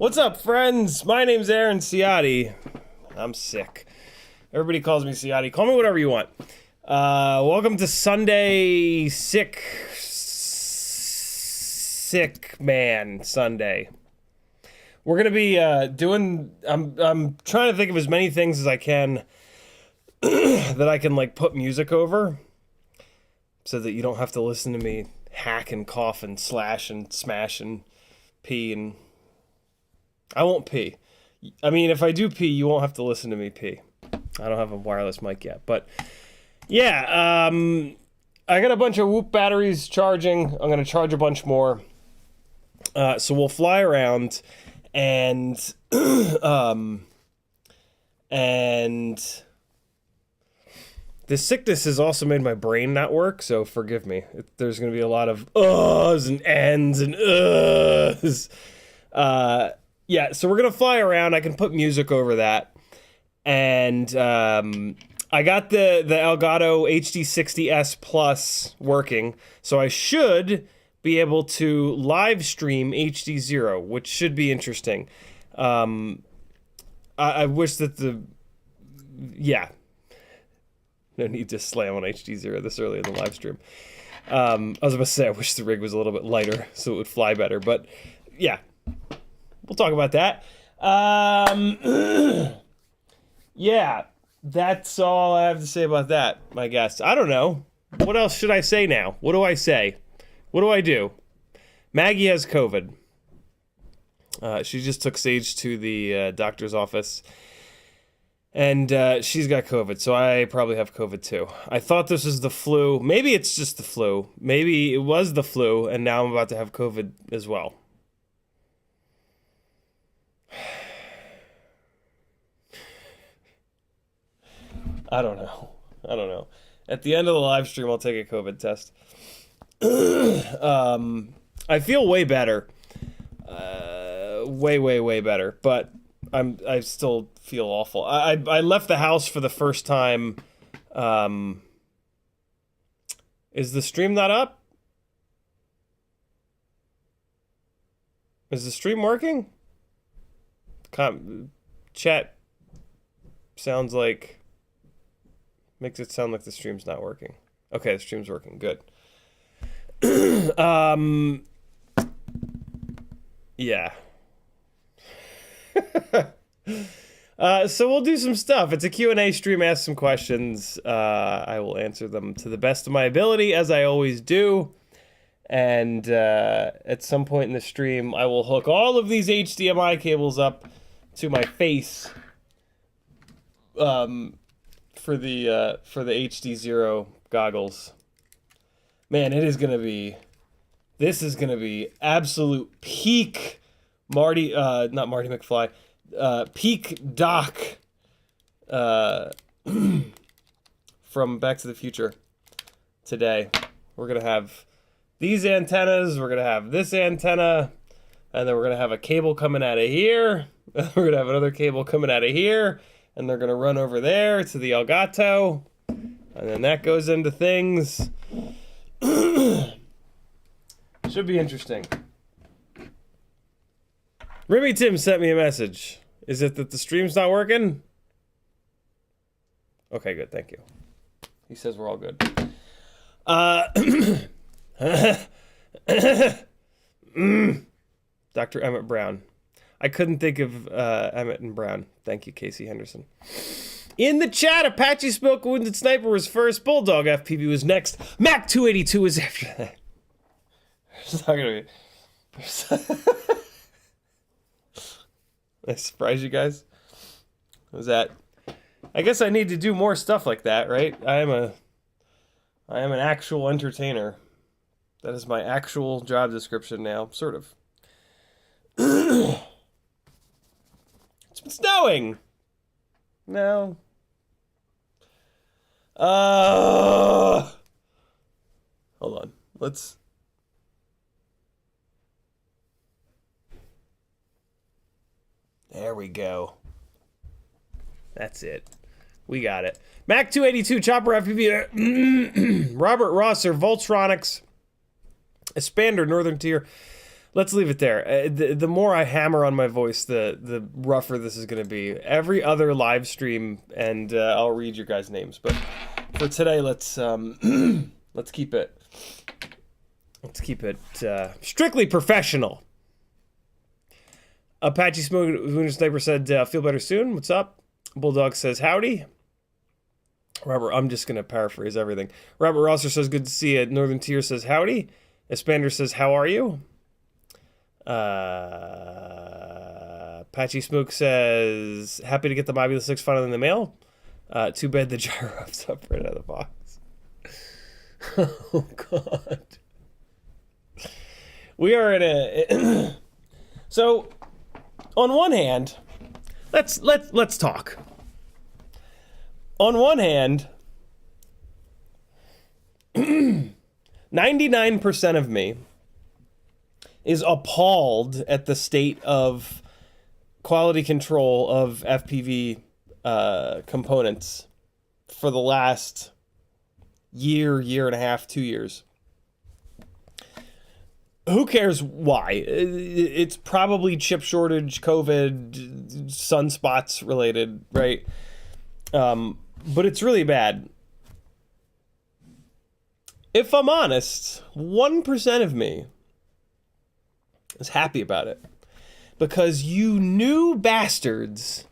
What's up, friends? My name's Aaron Ciotti. I'm sick. Everybody calls me Ciotti. Call me whatever you want. Welcome to Sunday Sick Man Sunday. We're gonna be doing. I'm trying to think of as many things as I can that I can like put music over, so that you don't have to listen to me hack and cough and slash and smash and pee and. I won't pee. I mean, if I do pee, you won't have to listen to me pee. I don't have a wireless mic yet, but yeah, I got a bunch of Whoop batteries charging. I'm going to charge a bunch more. So we'll fly around and this sickness has also made my brain not work, so forgive me. There's going to be a lot of uhs and ends and uhs. Yeah, so we're going to fly around. I can put music over that. And I got the Elgato HD60S Plus working, so I should be able to live stream HDZero, which should be interesting. I wish that yeah. No need to slam on HDZero this early in the live stream. I was about to say, I wish the rig was a little bit lighter so it would fly better, but yeah, we'll talk about that. Yeah, that's all I have to say about that, I guess. I don't know. What else should I say now? What do I say? What do I do? Maggie has COVID. She just took Sage to the doctor's office. And she's got COVID, so I probably have COVID too. I thought this was the flu. Maybe it's just the flu. Maybe it was the flu, and now I'm about to have COVID as well. I don't know. At the end of the live stream, I'll take a COVID test. I feel way better. Way better. But I still feel awful. I left the house for the first time. Is the stream not up? Is the stream working? Chat sounds like... makes it sound like the stream's not working. Okay, the stream's working. Good. Yeah. So we'll do some stuff. It's a Q&A stream. Ask some questions. I will answer them to the best of my ability, as I always do. And at some point in the stream, I will hook all of these HDMI cables up to my face for the HDZero goggles. Man, it is gonna be. This is gonna be absolute peak Marty. Not Marty McFly. Peak Doc from Back to the Future today. We're gonna have these antennas, we're gonna have this antenna, and then we're gonna have a cable coming out of here, we're gonna have another cable coming out of here, and they're gonna run over there to the Elgato, and then that goes into things. Should be interesting. Remy Tim sent me a message. Is it that the stream's not working? Okay, good. Thank you. He says we're all good. Dr. Emmett Brown. I couldn't think of Emmett and Brown. Thank you, Casey Henderson. In the chat, Apache Smoke Wounded Sniper was first. Bulldog FPV was next. Mac 282 was after that. It's not gonna be... I surprise you guys? Was that... I guess I need to do more stuff like that, right? I am an actual entertainer. That is my actual job description now, sort of. It's been snowing! No. Hold on. Let's... There we go. That's it. We got it. Mac 282, Chopper FPV, Robert Rosser, Voltronics, Expander, Northern Tier. Let's leave it there. The more I hammer on my voice, the rougher this is going to be. Every other live stream, and I'll read your guys' names. But for today, let's keep it. Let's keep it strictly professional. Apache Smoke Wounded Sniper said, feel better soon. What's up? Bulldog says, howdy. Robert, I'm just going to paraphrase everything. Robert Rosser says, good to see you. Northern Tier says, howdy. Expander says, how are you? Apache Smoke says, happy to get the Mob 6 finally in the mail. Too bad the gyro's up right out of the box. Oh, God. We are in a... So... On one hand, let's talk. On one hand, 99% of me is appalled at the state of quality control of FPV components for the last year and a half, 2 years. Who cares why? It's probably chip shortage, COVID, sunspots related, right? But it's really bad. if I'm honest, 1% of me is happy about it. Because you new bastards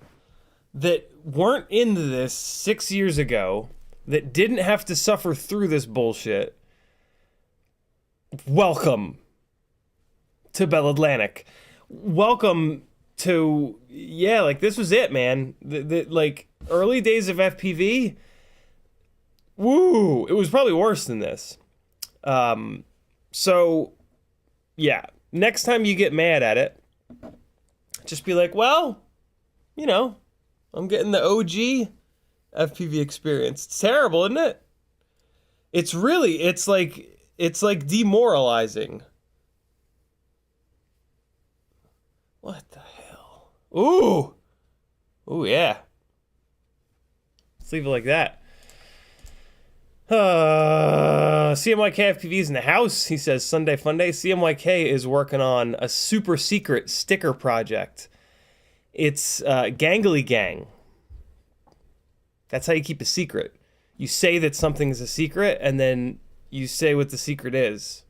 that weren't into this 6 years ago, that didn't have to suffer through this bullshit, welcome to Bell Atlantic. Welcome to, yeah, like, this was it, man. Like, early days of FPV, woo, it was probably worse than this. So, yeah, next time you get mad at it, just be like, well, you know, I'm getting the OG FPV experience. It's terrible, isn't it? It's really, it's like demoralizing. What the hell? Ooh. Ooh, yeah. Let's leave it like that. CMYK FPV's in the house. He says, Sunday Fun Day. CMYK is working on a super secret sticker project. It's Gangly Gang. That's how you keep a secret. You say that something is a secret, and then you say what the secret is.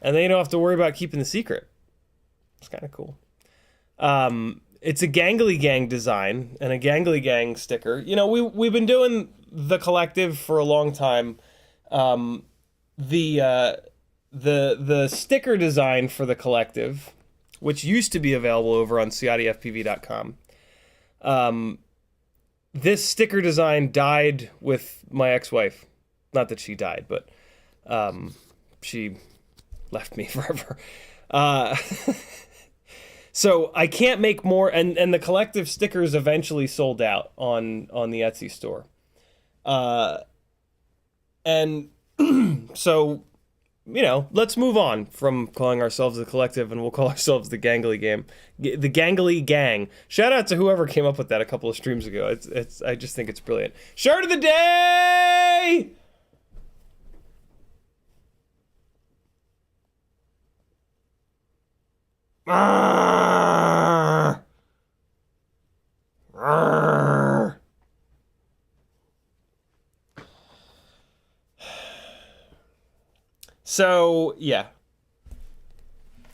And then you don't have to worry about keeping the secret. It's kind of cool. It's a Gangly Gang design and a Gangly Gang sticker. You know, we've been doing the collective for a long time. The sticker design for the collective, which used to be available over on CiottiFPV.com. This sticker design died with my ex-wife. Not that she died, but she left me forever. So I can't make more, and the collective stickers eventually sold out on the Etsy store. And so, you know, let's move on from calling ourselves the collective, and we'll call ourselves the Gangly Gang. Shout out to whoever came up with that a couple of streams ago. I just think it's brilliant. Shirt of the day! So, yeah.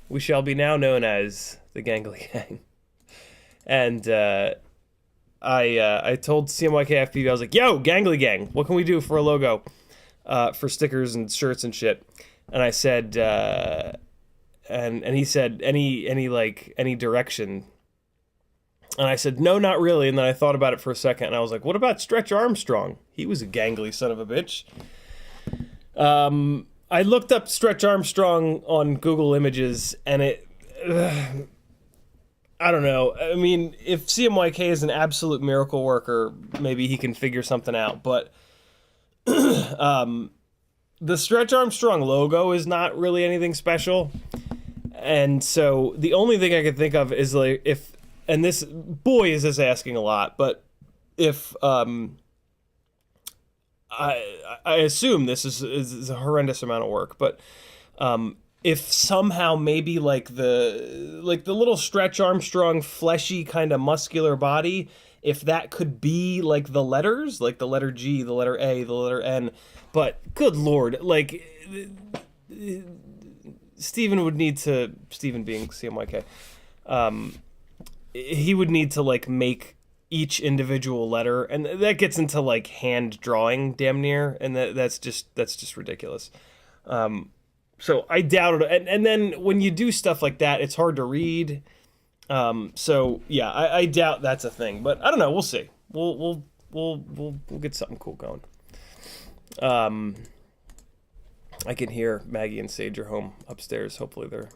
We shall be now known as the Gangly Gang. And I told CMYK FPV, I was like, yo, Gangly Gang, what can we do for a logo? For stickers and shirts and shit. And I said, and he said, any direction? And I said, no, not really. And then I thought about it for a second, and I was like, what about Stretch Armstrong? He was a gangly son of a bitch. I looked up Stretch Armstrong on Google Images, and it... I don't know. I mean, if CMYK is an absolute miracle worker, maybe he can figure something out. But the Stretch Armstrong logo is not really anything special. And so the only thing I could think of is, like, if... And this... Boy, is this asking a lot. But if... I assume this is a horrendous amount of work, but if somehow maybe like the little Stretch Armstrong fleshy kind of muscular body, if that could be like the letters, like the letter G, the letter A, the letter N, but good Lord, like Steven being CMYK, he would need to like make each individual letter, and that gets into like hand drawing damn near, and that's just ridiculous. So I doubt it. And then when you do stuff like that, it's hard to read. So yeah, I doubt that's a thing, but I don't know. We'll see. We'll get something cool going. I can hear Maggie and Sage are home upstairs. Hopefully they're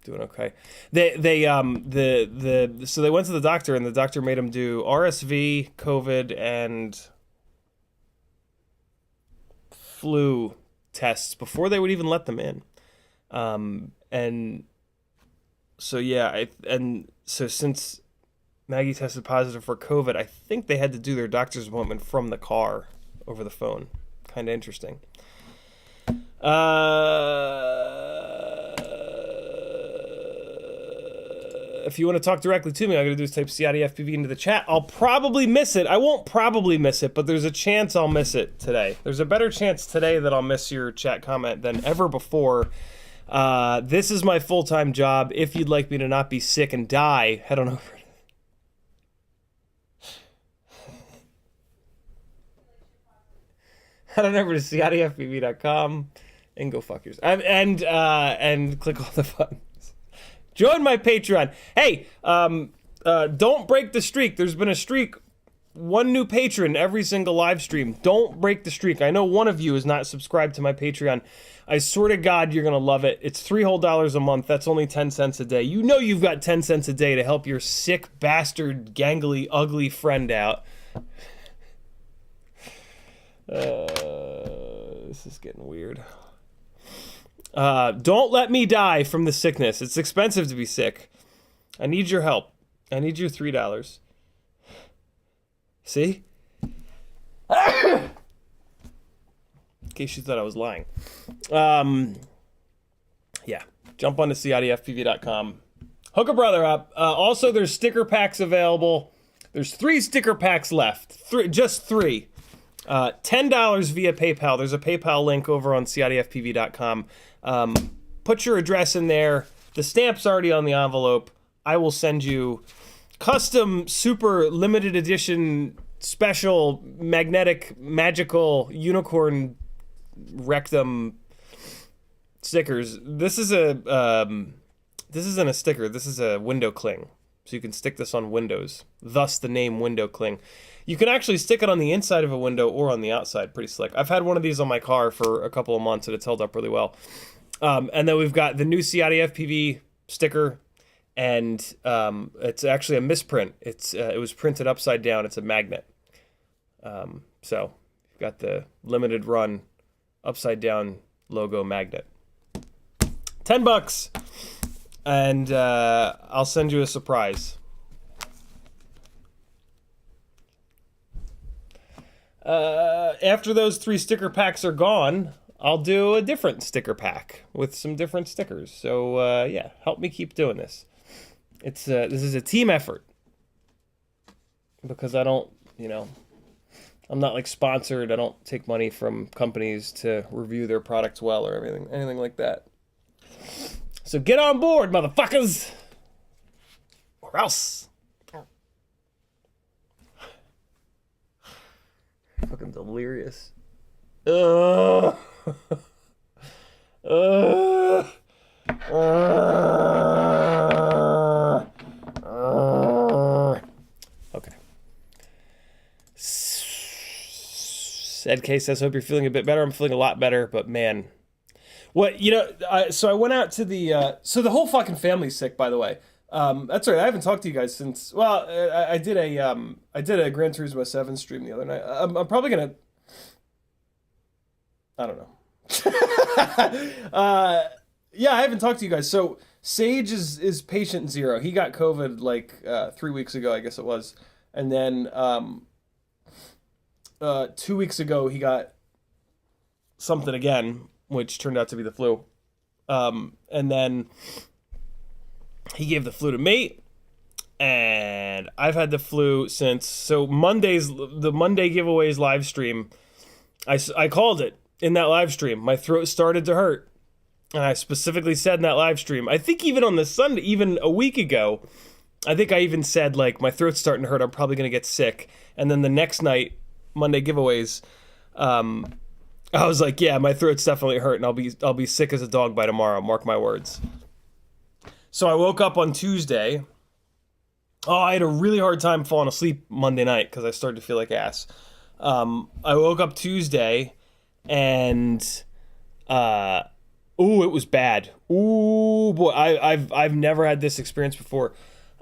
doing okay. So they went to the doctor, and the doctor made them do RSV, COVID, and flu tests before they would even let them in. And so yeah, so since Maggie tested positive for COVID, I think they had to do their doctor's appointment from the car over the phone. Kind of interesting. if you want to talk directly to me, all I'm going to do is type CiottiFPV into the chat. I'll probably miss it. I won't probably miss it, but there's a chance I'll miss it today. There's a better chance today that I'll miss your chat comment than ever before. This is my full-time job. If you'd like me to not be sick and die, head on over. Head on over to CiottiFPV.com and go fuck yourself. And click all the buttons. Join my Patreon. Hey, don't break the streak. There's been a streak. One new patron every single live stream. Don't break the streak. I know one of you is not subscribed to my Patreon. I swear to God, you're going to love it. It's $3 whole a month. That's only 10 cents a day. You know you've got 10 cents a day to help your sick, bastard, gangly, ugly friend out. This is getting weird. Don't let me die from the sickness. It's expensive to be sick. I need your help. I need your $3. See? In case you thought I was lying. Yeah. Jump onto CiottiFPV.com. Hook a brother up. Also, there's sticker packs available. There's 3 sticker packs left. Just 3. $10 via PayPal. There's a PayPal link over on CiottiFPV.com. Put your address in there. The stamp's already on the envelope. I will send you custom, super limited edition, special, magnetic, magical, unicorn rectum stickers. This isn't a sticker. This is a window cling. So you can stick this on windows. Thus the name window cling. You can actually stick it on the inside of a window or on the outside. Pretty slick. I've had one of these on my car for a couple of months and it's held up really well. And then we've got the new CiottiFPV sticker. And it's actually a misprint. It was printed upside down. It's a magnet. So you've got the limited run upside down logo magnet. $10. And I'll send you a surprise. After those 3 sticker packs are gone, I'll do a different sticker pack with some different stickers. So yeah, help me keep doing this. This is a team effort because I don't, I'm not like sponsored. I don't take money from companies to review their products well or anything like that. So get on board, motherfuckers, or else. Fucking delirious. Okay. Ed K says, hope you're feeling a bit better. I'm feeling a lot better, but man. What, so I went out to the, so the whole fucking family's sick, by the way. That's right. I haven't talked to you guys since. Well, I did a Gran Turismo 7 stream the other night. I'm probably gonna. I don't know. Yeah, I haven't talked to you guys. So Sage is patient 0. He got COVID like 3 weeks ago, I guess it was, and then 2 weeks ago he got something again, which turned out to be the flu, and then. He gave the flu to me, and I've had the flu since. So the Monday giveaways live stream, I called it in that live stream. My throat started to hurt, and I specifically said in that live stream, I think even on the Sunday, even a week ago, I think I even said, like, my throat's starting to hurt, I'm probably going to get sick. And then the next night, Monday giveaways, I was like, yeah, my throat's definitely hurt, and I'll be sick as a dog by tomorrow, mark my words. So I woke up on Tuesday. Oh, I had a really hard time falling asleep Monday night because I started to feel like ass. I woke up Tuesday and it was bad. Ooh, boy, I've never had this experience before.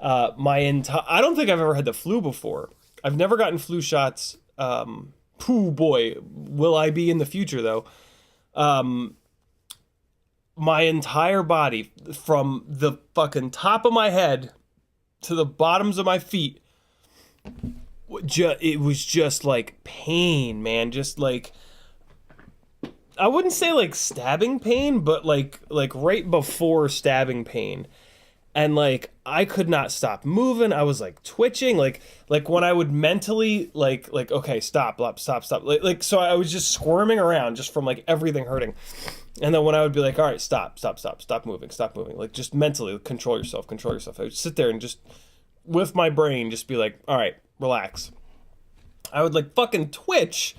I don't think I've ever had the flu before. I've never gotten flu shots. Boy, will I be in the future though. My entire body, from the fucking top of my head to the bottoms of my feet, it was just like pain, man. Just like, I wouldn't say like stabbing pain, but like right before stabbing pain. and like I could not stop moving. I was like twitching, like when I would mentally like okay, stop, stop, like so I was just squirming around just from like everything hurting. And then when I would be like, all right, stop moving, like just mentally control yourself. I would sit there and just with my brain just be like, all right, relax. I would like fucking twitch,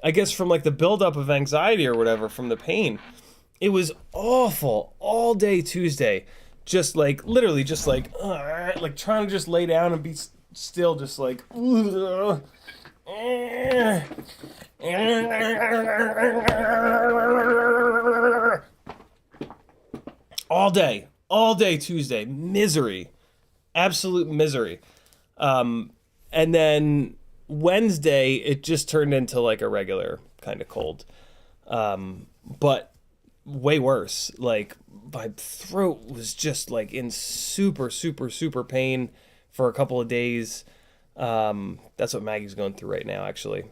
I guess from like the buildup of anxiety or whatever from the pain. It was awful all day Tuesday. Just like literally just like trying to just lay down and be still, just like all day Tuesday, misery, absolute misery. And then Wednesday it just turned into like a regular kind of cold, but way worse. Like my throat was just like in super pain for a couple of days. That's what Maggie's going through right now, actually.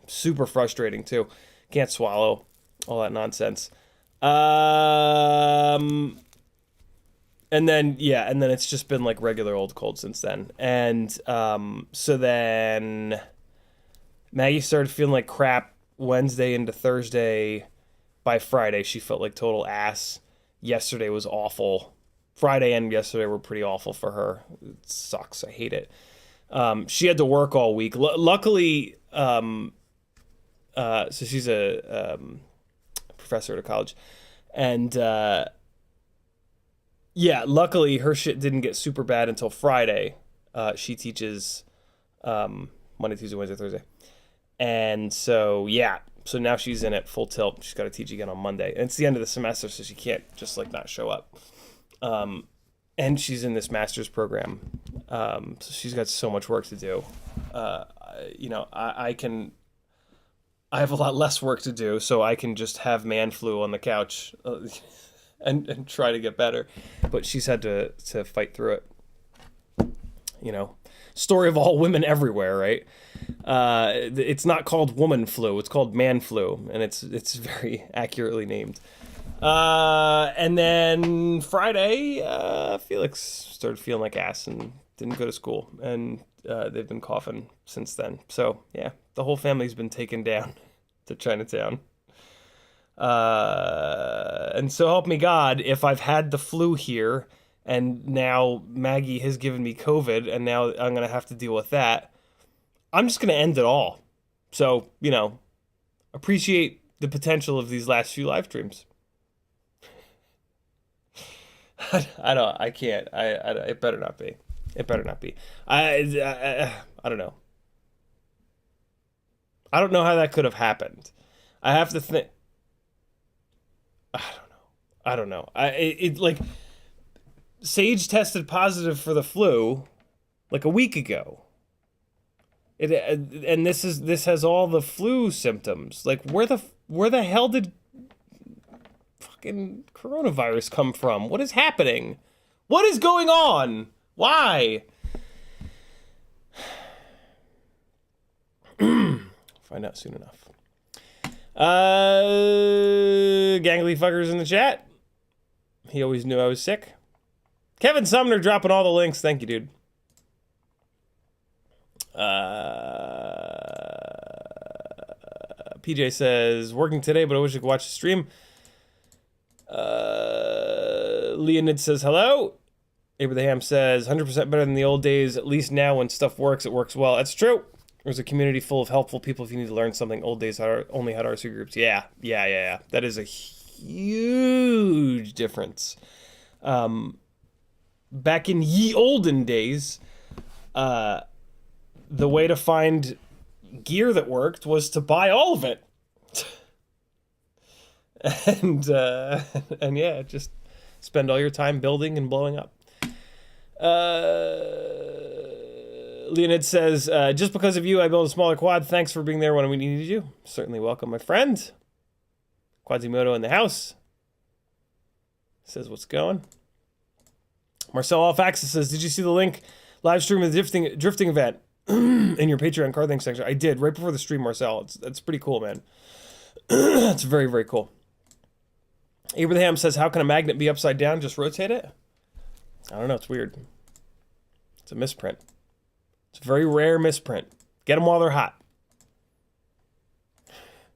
Super frustrating too. Can't swallow, all that nonsense. And then it's just been like regular old cold since then. And so then Maggie started feeling like crap Wednesday into Thursday. By Friday, she felt like total ass. Yesterday was awful. Friday and yesterday were pretty awful for her. It sucks. I hate it. She had to work all week. Luckily, so she's a professor at a college. And luckily her shit didn't get super bad until Friday. She teaches Monday, Tuesday, Wednesday, Thursday. And so, so now she's in it full tilt. She's got to teach again on Monday. And it's the end of the semester, so she can't just like not show up. And she's in this master's program. So she's got so much work to do. I have a lot less work to do, so I can just have man flu on the couch and try to get better. But she's had to fight through it. Story of all women everywhere, right? It's not called woman flu, it's called man flu, and it's very accurately named. And then Friday, Felix started feeling like ass and didn't go to school, and they've been coughing since then. So yeah, the whole family's been taken down to Chinatown. And so help me God, if I've had the flu here and now Maggie has given me COVID and now I'm going to have to deal with that, I'm just going to end it all. So, appreciate the potential of these last few live streams. I can't. It better not be. It better not be. I don't know. I don't know how that could have happened. I have to think. I don't know. Like Sage tested positive for the flu like a week ago. And this has all the flu symptoms. Like where the hell did fucking coronavirus come from? What is happening? What is going on? Why? Find out soon enough. Gangly fuckers in the chat. He always knew I was sick. Kevin Sumner dropping all the links. Thank you, dude. PJ says, working today, but I wish I could watch the stream. Leonid says, hello. Abraham says, 100% better than the old days. At least now when stuff works, it works well. That's true. There's a community full of helpful people if you need to learn something. Old days only had RC groups. Yeah. That is a huge difference. Back in ye olden days, the way to find gear that worked was to buy all of it. and yeah, just spend all your time building and blowing up. Leonid says, just because of you, I built a smaller quad. Thanks for being there when we needed you. Certainly welcome, my friend. Quasimodo in the house. Says, what's going? Marcel Alfaxa says, did you see the link live stream of the drifting event in your Patreon card thing section? I did, right before the stream, Marcel. It's pretty cool, man. It's very, very cool. Abraham says, how can a magnet be upside down? Just rotate it? I don't know. It's weird. It's a misprint. It's a very rare misprint. Get them while they're hot.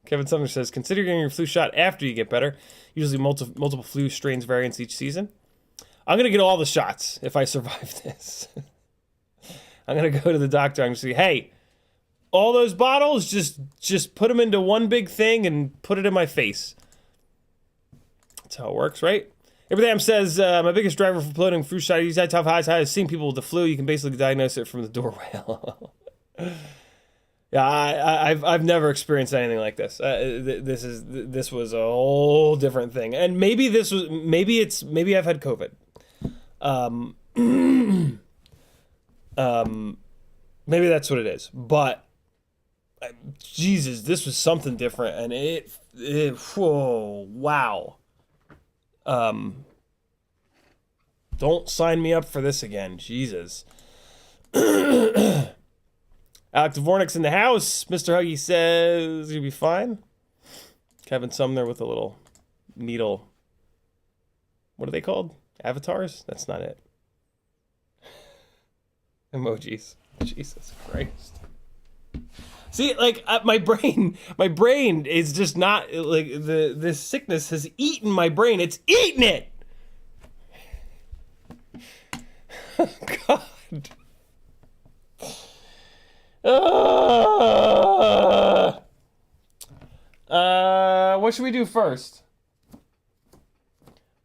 Kevin Sumner says, consider getting your flu shot after you get better. Usually multiple flu strains variants each season. I'm going to get all the shots if I survive this. I'm going to go to the doctor. I'm going to say, hey, all those bottles, just put them into one big thing and put it in my face. That's how it works, right? Abraham says, my biggest driver for floating flu shot, he's had tough highs. I've seen people with the flu. You can basically diagnose it from the doorway. Yeah, I've never experienced anything like this. This was a whole different thing, and maybe I've had COVID. Maybe that's what it is. But Jesus, this was something different, and whoa, wow. Don't sign me up for this again, Jesus. Alex Dvornik's in the house. Mr. Huggy says you'll be fine. Kevin Sumner with a little needle. What are they called? Avatars? That's not it. Emojis. Jesus Christ. See, like my brain is just not like this sickness has eaten my brain. It's eating it. God. What should we do first?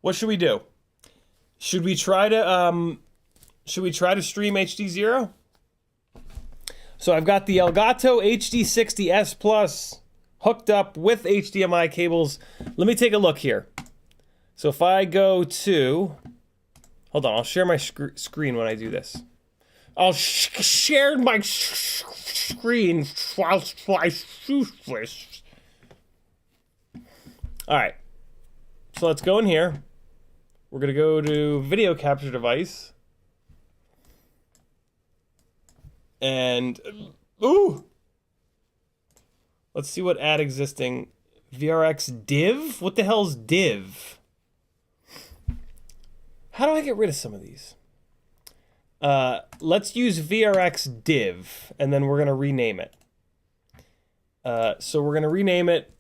What should we do? Should we try to stream HDZero? So I've got the Elgato HD60S Plus hooked up with HDMI cables. Let me take a look here. So if I go to, hold on, I'll share my screen when I do this. I'll share my screen whilst I shoot this. All right. So let's go in here. We're going to go to video capture device. And, ooh. Let's see what add existing. VRX div? What the hell's div? How do I get rid of some of these? Let's use VRX div, and then we're going to rename it. So we're going to rename it.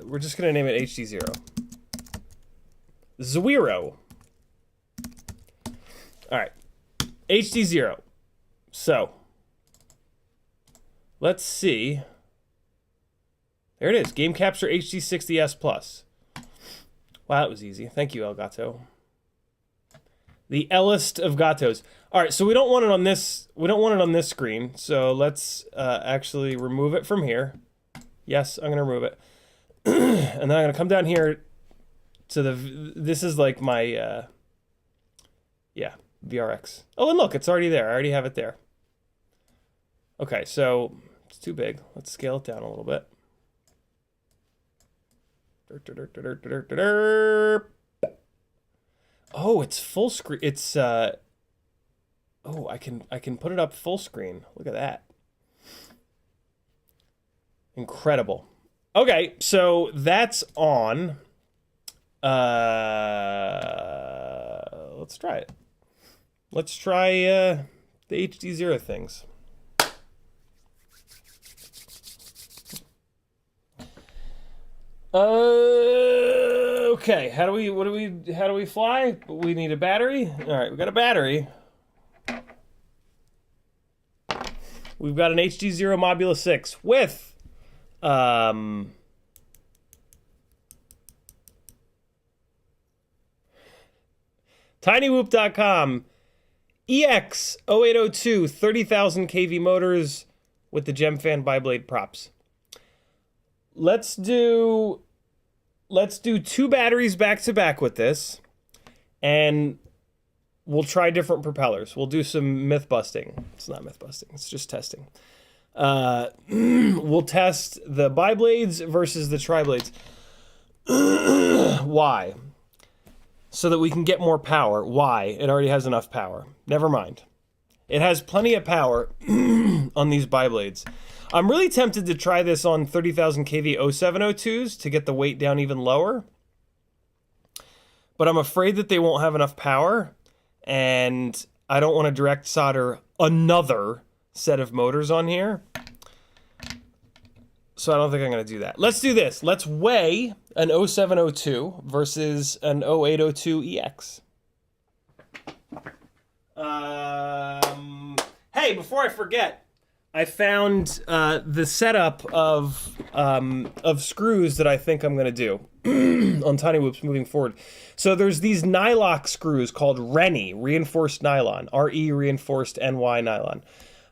We're just going to name it HDZero. Zwero. All right. HDZero. So let's see. There it is. Game Capture HD60S Plus. Wow, that was easy. Thank you, Elgato. The Ellest of Gatos. All right, so we don't want it on this. We don't want it on this screen. So let's actually remove it from here. Yes, I'm gonna remove it, and then I'm gonna come down here to the. This is like my, yeah, VRX. Oh, and look, it's already there. I already have it there. Okay, so it's too big. Let's scale it down a little bit. Oh, it's full screen. It's oh, I can put it up full screen. Look at that. Incredible. Okay, so that's on. Let's try it. Let's try the HDZero things. Okay, how do we fly? We need a battery. All right, we got a battery. We've got an HDZero Mobula 6 with tinywhoop.com EX0802 30,000 kV motors with the Gemfan biblade props. Let's do 2 batteries back to back with this, and we'll try different propellers. We'll do some myth busting. It's not myth busting, it's just testing. We'll test the biblades versus the triblades. Why? So that we can get more power. Why? It already has enough power. Never mind. It has plenty of power on these biblades. I'm really tempted to try this on 30,000 kV 0702s to get the weight down even lower. But I'm afraid that they won't have enough power, and I don't want to direct solder another set of motors on here. So I don't think I'm going to do that. Let's do this. Let's weigh an 0702 versus an 0802EX. Hey, before I forget, I found the setup of screws that I think I'm going to do on Tiny Whoops moving forward. So there's these nylock screws called RENY, reinforced nylon, RE reinforced NY nylon.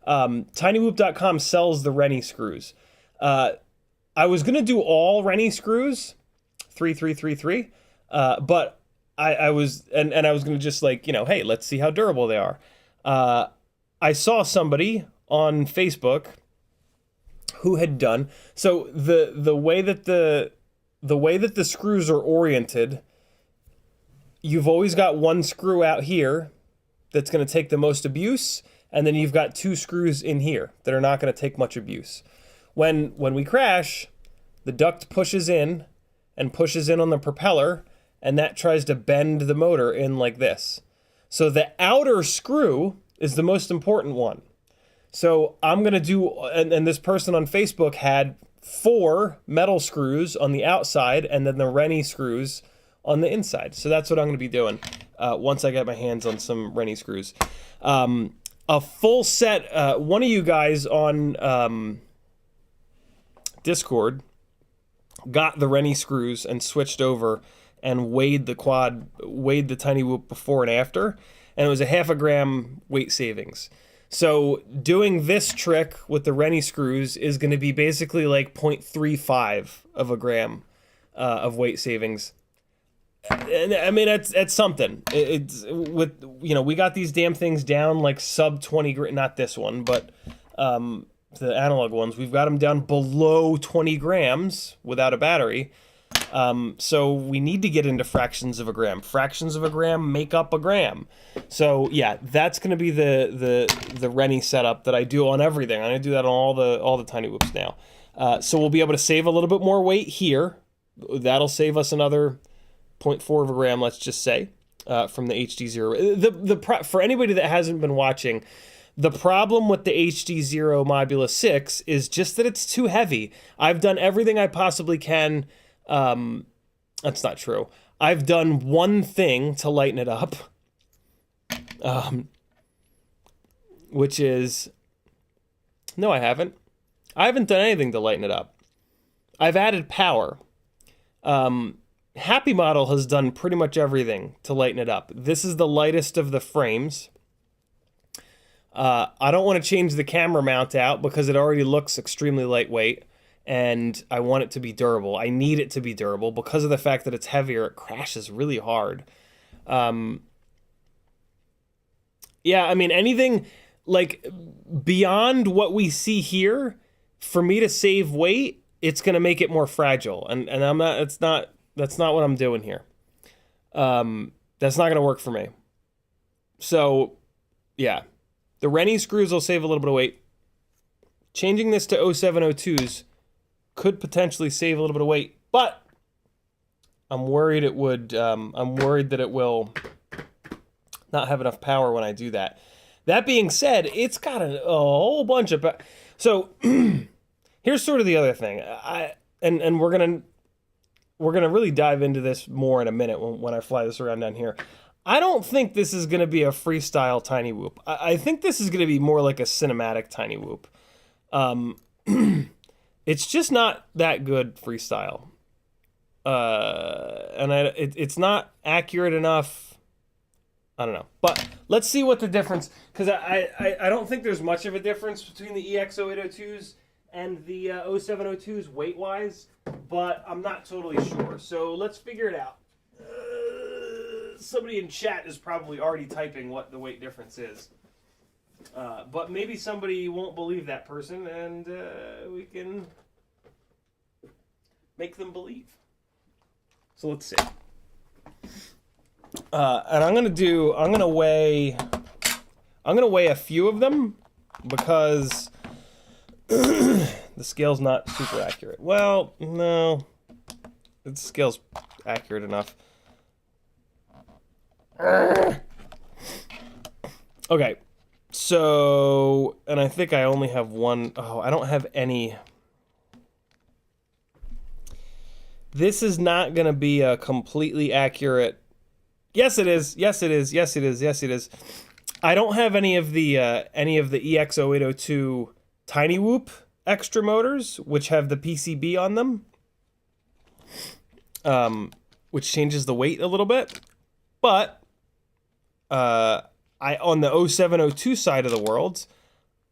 TinyWhoop.com sells the RENY screws. I was going to do all RENY screws, 3333, but I was going to just like, you know, hey, let's see how durable they are. I saw somebody on Facebook who had done, so the way that the screws are oriented, you've always got one screw out here that's going to take the most abuse, and then you've got two screws in here that are not going to take much abuse. When we crash, the duct pushes in and pushes in on the propeller, and that tries to bend the motor in like this. So the outer screw is the most important one. So I'm going to do, and this person on Facebook had 4 metal screws on the outside and then the RENY screws on the inside. So that's what I'm going to be doing once I get my hands on some RENY screws. A full set, one of you guys on Discord got the RENY screws and switched over and weighed the Tiny Whoop before and after, and it was a 0.5 gram weight savings. So doing this trick with the RENY screws is going to be basically like 0.35 of a gram of weight savings. And I mean, that's something. It's with, you know, we got these damn things down like sub 20, not this one, but the analog ones, we've got them down below 20 grams without a battery. So we need to get into fractions of a gram. Fractions of a gram make up a gram. So yeah, that's going to be the RENY setup that I do on everything. I'm going to do that on all the Tiny Whoops now. So we'll be able to save a little bit more weight here. That'll save us another 0.4 of a gram, let's just say, from the HDZero. For anybody that hasn't been watching, the problem with the HDZero Modulus 6 is just that it's too heavy. I've done everything I possibly can. That's not true. I've done one thing to lighten it up, which is, no, I haven't. I haven't done anything to lighten it up. I've added power. Happy Model has done pretty much everything to lighten it up. This is the lightest of the frames. I don't want to change the camera mount out because it already looks extremely lightweight, and I want it to be durable. I need it to be durable because of the fact that it's heavier. It crashes really hard. Yeah, I mean, anything like beyond what we see here, for me to save weight, it's going to make it more fragile, and I'm not. That's not what I'm doing here. That's not going to work for me. So, yeah. The RENY screws will save a little bit of weight. Changing this to 0702s could potentially save a little bit of weight, but I'm worried it would. I'm worried that it will not have enough power when I do that. That being said, it's got a whole bunch of. So here's sort of the other thing. And we're gonna really dive into this more in a minute when I fly this around down here. I don't think this is going to be a freestyle Tiny Whoop. I think this is going to be more like a cinematic Tiny Whoop. It's just not that good freestyle. And it's not accurate enough. I don't know. But let's see what the difference... Because I don't think there's much of a difference between the EX0802s and the 0702s weight-wise. But I'm not totally sure. So let's figure it out. Somebody in chat is probably already typing what the weight difference is. But maybe somebody won't believe that person, and we can make them believe. So let's see. And I'm gonna weigh a few of them because The scale's not super accurate. Well, no. The scale's accurate enough. Okay. So, and I think I only have one. Oh, I don't have any. This is not going to be a completely accurate. Yes, it is. Yes, it is. Yes, it is. Yes, it is. I don't have any of the EX0802 Tiny Whoop extra motors, which have the PCB on them, which changes the weight a little bit. But I on the 0702 side of the world,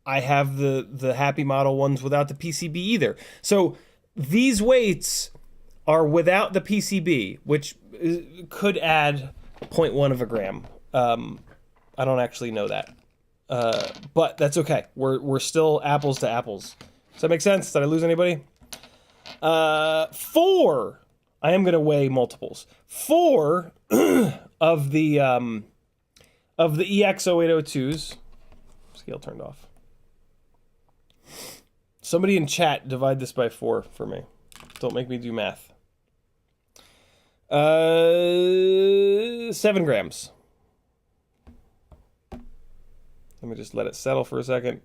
I have the Happy Model ones without the PCB either. So these weights are without the PCB, which could add 0.1 of a gram. I don't actually know that, but that's okay. We're still apples to apples. Does that make sense? Did I lose anybody? 4. I am gonna weigh multiples. 4 of the EX0802s. Scale turned off. Somebody in chat divide this by 4 for me. Don't make me do math. 7 grams. Let me just let it settle for a second.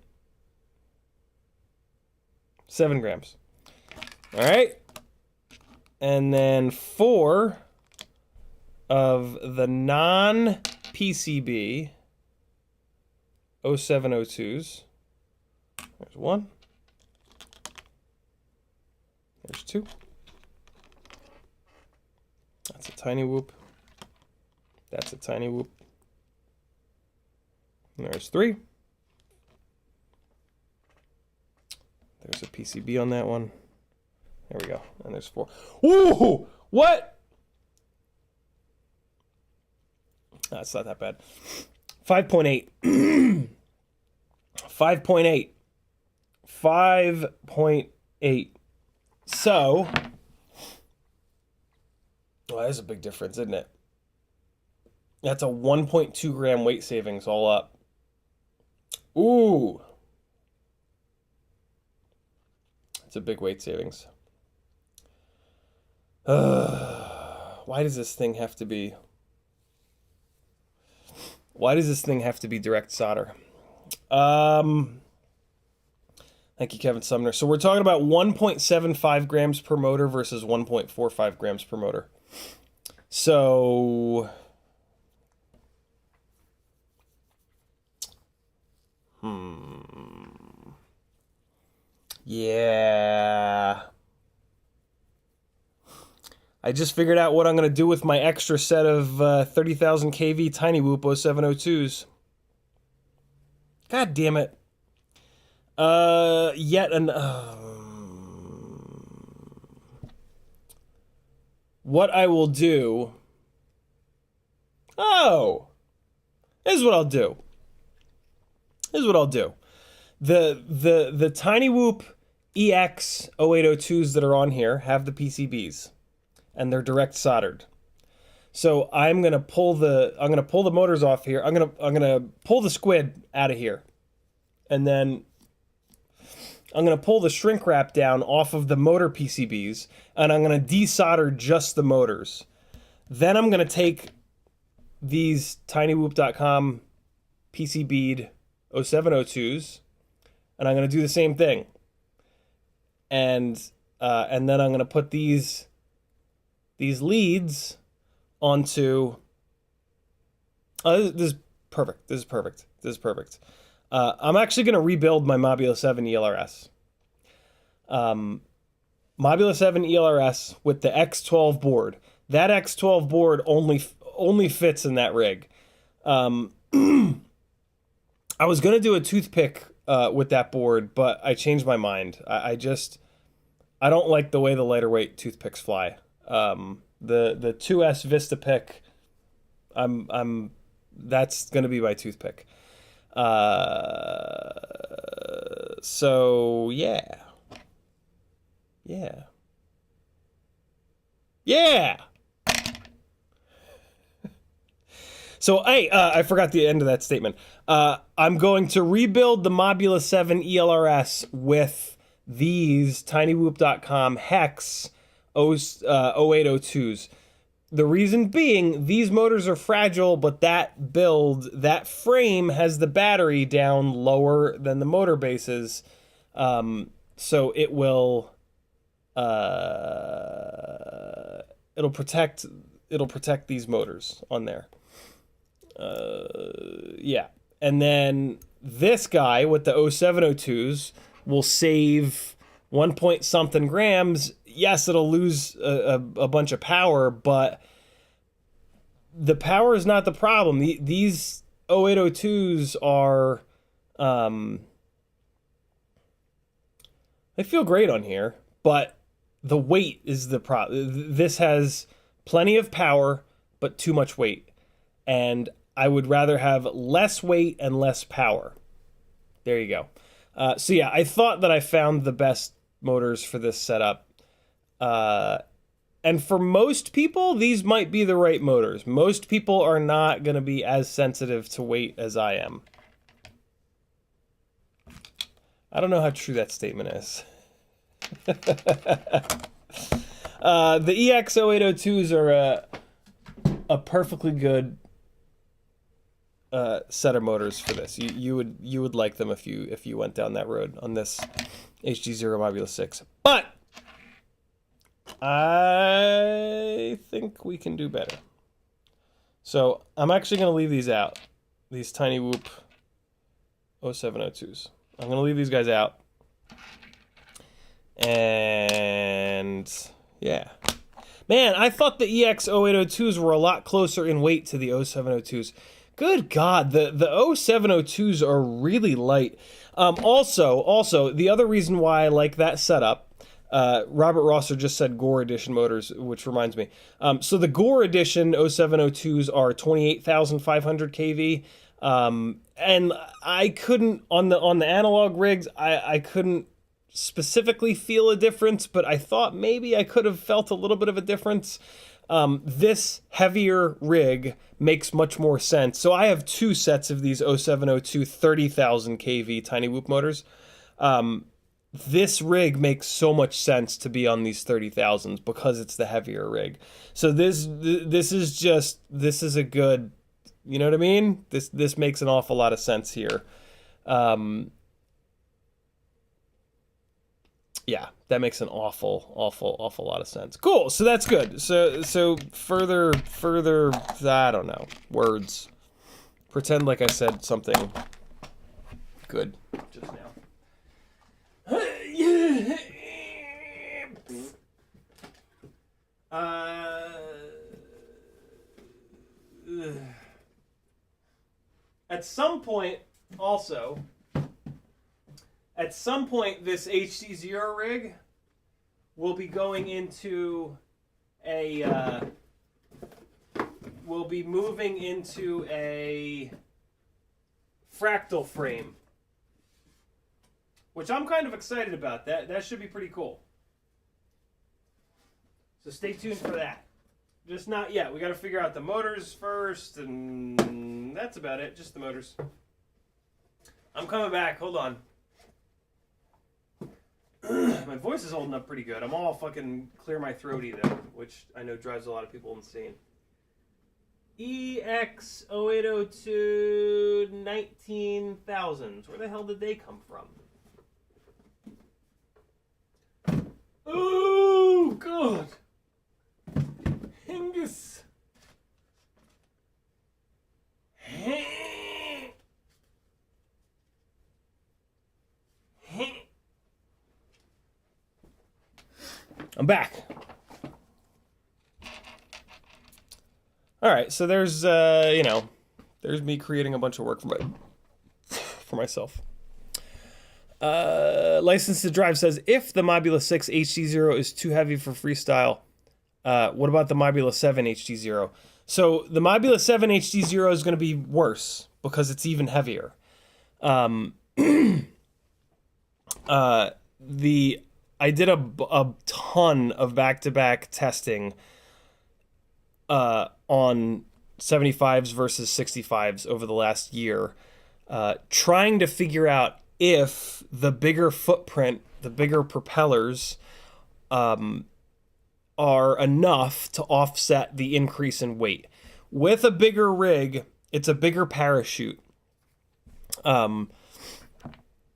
7 grams. All right. And then 4 of the non-PCB 0702s. There's 1. There's 2. That's a tiny whoop. That's a tiny whoop. And there's 3. There's a PCB on that one. There we go. And there's 4. Ooh! What? That's not that bad. 5.8. 5.8. 5.8. So, well, that's a big difference, isn't it? That's a 1.2 gram weight savings all up. Ooh. It's a big weight savings. Why does this thing have to be... Why does this thing have to be direct solder? Thank you, Kevin Sumner. So we're talking about 1.75 grams per motor versus 1.45 grams per motor. So... Yeah. I just figured out what I'm going to do with my extra set of 30,000 kV Tiny Whoop 0702s. God damn it. Yet an... what I will do... Oh! Here's what I'll do. Here's what I'll do. The Tiny Whoop EX 0802s that are on here have the PCBs, and they're direct soldered. So I'm gonna pull the motors off here. I'm gonna pull the squid out of here, and then I'm gonna pull the shrink wrap down off of the motor PCBs, and I'm gonna desolder just the motors. Then I'm gonna take these tinywhoop.com PCB'd 0702s, and I'm going to do the same thing. And then I'm going to put these leads onto... this is perfect. This is perfect. This is perfect. I'm actually going to rebuild my Mob 7 ELRS. Mob 7 ELRS with the X12 board. That X12 board only fits in that rig. I was going to do a toothpick with that board, but I changed my mind. I don't like the way the lighter weight toothpicks fly. The 2S Vista pick, that's going to be my toothpick. So yeah. So, hey, I forgot the end of that statement. I'm going to rebuild the Mob7 ELRS with these tinywhoop.com hex 0802s. The reason being, these motors are fragile, but that build, that frame has the battery down lower than the motor bases. So it will, it'll protect these motors on there. Yeah. And then this guy with the 0702s will save 1 point something grams. Yes, it'll lose a bunch of power, but the power is not the problem. These 0802s are, they feel great on here, but the weight is the problem. This has plenty of power, but too much weight. And I would rather have less weight and less power. There you go. So yeah, I thought that I found the best motors for this setup. And for most people, these might be the right motors. Most people are not going to be as sensitive to weight as I am. I don't know how true that statement is. The EX0802s are a perfectly good set of motors for this. You would like them if you went down that road on this HDZero Mob 6. But I think we can do better. So I'm actually going to leave these out. These Tiny Whoop 0702s. I'm going to leave these guys out. And yeah. Man, I thought the EX0802s were a lot closer in weight to the 0702s. Good God, the 0702s are really light. Also, the other reason why I like that setup, Robert Rosser just said Gore Edition motors, which reminds me. So the Gore Edition 0702s are 28,500 kV. And I couldn't, on the analog rigs, I couldn't specifically feel a difference, but I thought maybe I could have felt a little bit of a difference. This heavier rig makes much more sense. So I have two sets of these 0702 30,000 kV Tiny Whoop motors. This rig makes so much sense to be on these 30,000s because it's the heavier rig. So this is a good, you know what I mean? This makes an awful lot of sense here. Yeah, that makes an awful lot of sense. Cool, so that's good. So further, I don't know, words. Pretend like I said something good just now. At some point, this HDZero rig will be going into a, we'll be moving into a fractal frame, which I'm kind of excited about. That should be pretty cool. So stay tuned for that. Just not yet. We got to figure out the motors first, and that's about it. Just the motors. I'm coming back. Hold on. My voice is holding up pretty good. I'm all fucking clear my throaty though, which I know drives a lot of people insane. EX0802 19,000s. Where the hell did they come from? Oh God! Hingus. I'm back. All right, so there's there's me creating a bunch of work for myself. License to Drive says, if the Mob 6 HDZero is too heavy for freestyle, what about the Mob 7 HDZero? So the Mob 7 HDZero is going to be worse because it's even heavier. I did a ton of back-to-back testing on 75s versus 65s over the last year, trying to figure out if the bigger footprint, the bigger propellers, are enough to offset the increase in weight. With a bigger rig, it's a bigger parachute.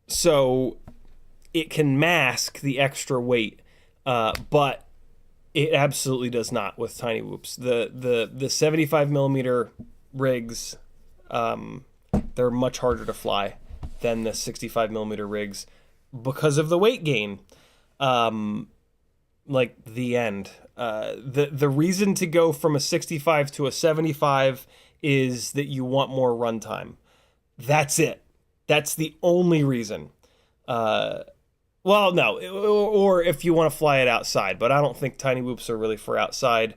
So it can mask the extra weight, but it absolutely does not with tiny whoops. The 75 millimeter rigs, they're much harder to fly than the 65 millimeter rigs because of the weight gain. Like the end. The reason to go from a 65 to a 75 is that you want more runtime. That's it. That's the only reason. Well, no, or if you want to fly it outside, but I don't think tiny whoops are really for outside.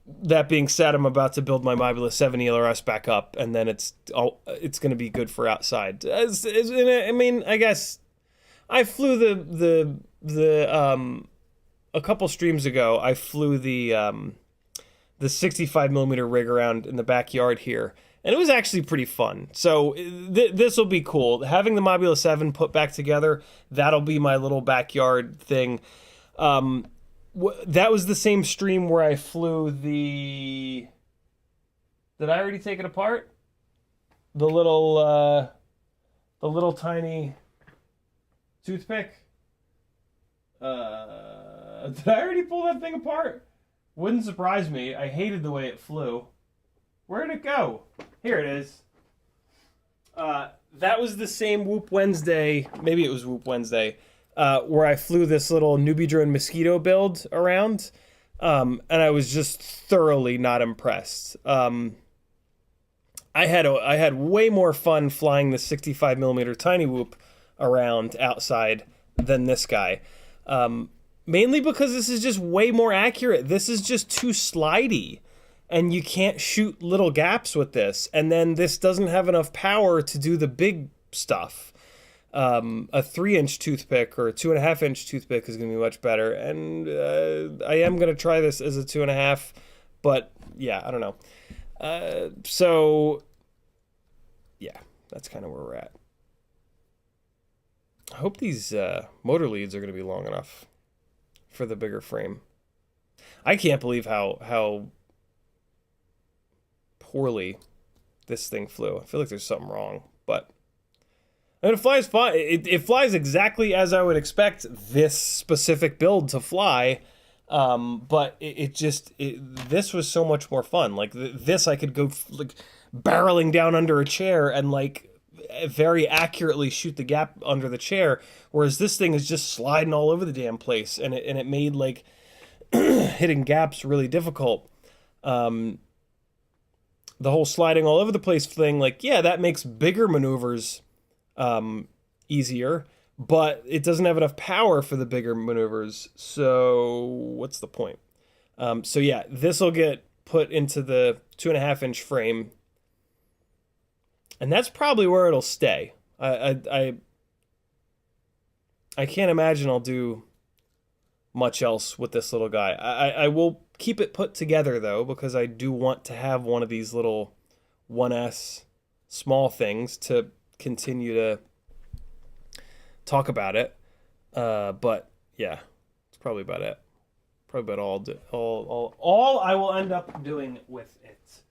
That being said, I'm about to build my Mob6 7 ELRS back up, and then it's going to be good for outside. I mean, I guess I flew the a couple streams ago. I flew the 65 millimeter rig around in the backyard here, and it was actually pretty fun. So this will be cool. Having the Mob6 7 put back together, that'll be my little backyard thing. That was the same stream where I flew the... Did I already take it apart? The little tiny toothpick? Did I already pull that thing apart? Wouldn't surprise me. I hated the way it flew. Where'd it go? Here it is. That was the same Whoop Wednesday, maybe it was Whoop Wednesday, where I flew this little newbie drone mosquito build around, and I was just thoroughly not impressed. I had way more fun flying the 65 millimeter tiny whoop around outside than this guy. Mainly because this is just way more accurate. This is just too slidey, and you can't shoot little gaps with this. And then this doesn't have enough power to do the big stuff. A 3-inch toothpick or a 2.5-inch toothpick is going to be much better. And I am going to try this as a 2.5, but yeah, I don't know. So yeah, that's kind of where we're at. I hope these motor leads are going to be long enough for the bigger frame. I can't believe how poorly this thing flew. I feel like there's something wrong, but I mean, it flies fine. It flies exactly as I would expect this specific build to fly, but this was so much more fun. Like this, I could go like barreling down under a chair and like very accurately shoot the gap under the chair, whereas this thing is just sliding all over the damn place, and it made like hitting gaps really difficult. The whole sliding all over the place thing, like, yeah, that makes bigger maneuvers easier, but it doesn't have enough power for the bigger maneuvers, so what's the point? So yeah, this will get put into the 2.5-inch frame, and that's probably where it'll stay. I can't imagine I'll do much else with this little guy. I will keep it put together, though, because I do want to have one of these little 1S small things to continue to talk about it. But yeah, it's probably about it. Probably about all I will end up doing with it.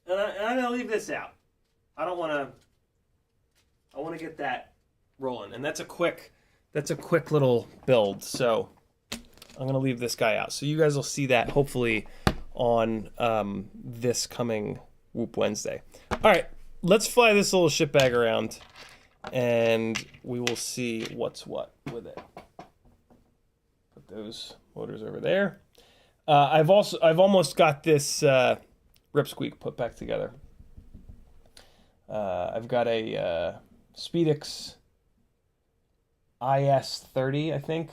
And I'm gonna leave this out. I want to get that rolling, and that's a quick little build. So I'm gonna leave this guy out. So you guys will see that hopefully on this coming Whoop Wednesday. All right, let's fly this little shitbag around, and we will see what's what with it. Put those motors over there. I've almost got this ripsqueak put back together. I've got a Speedix IS30, I think,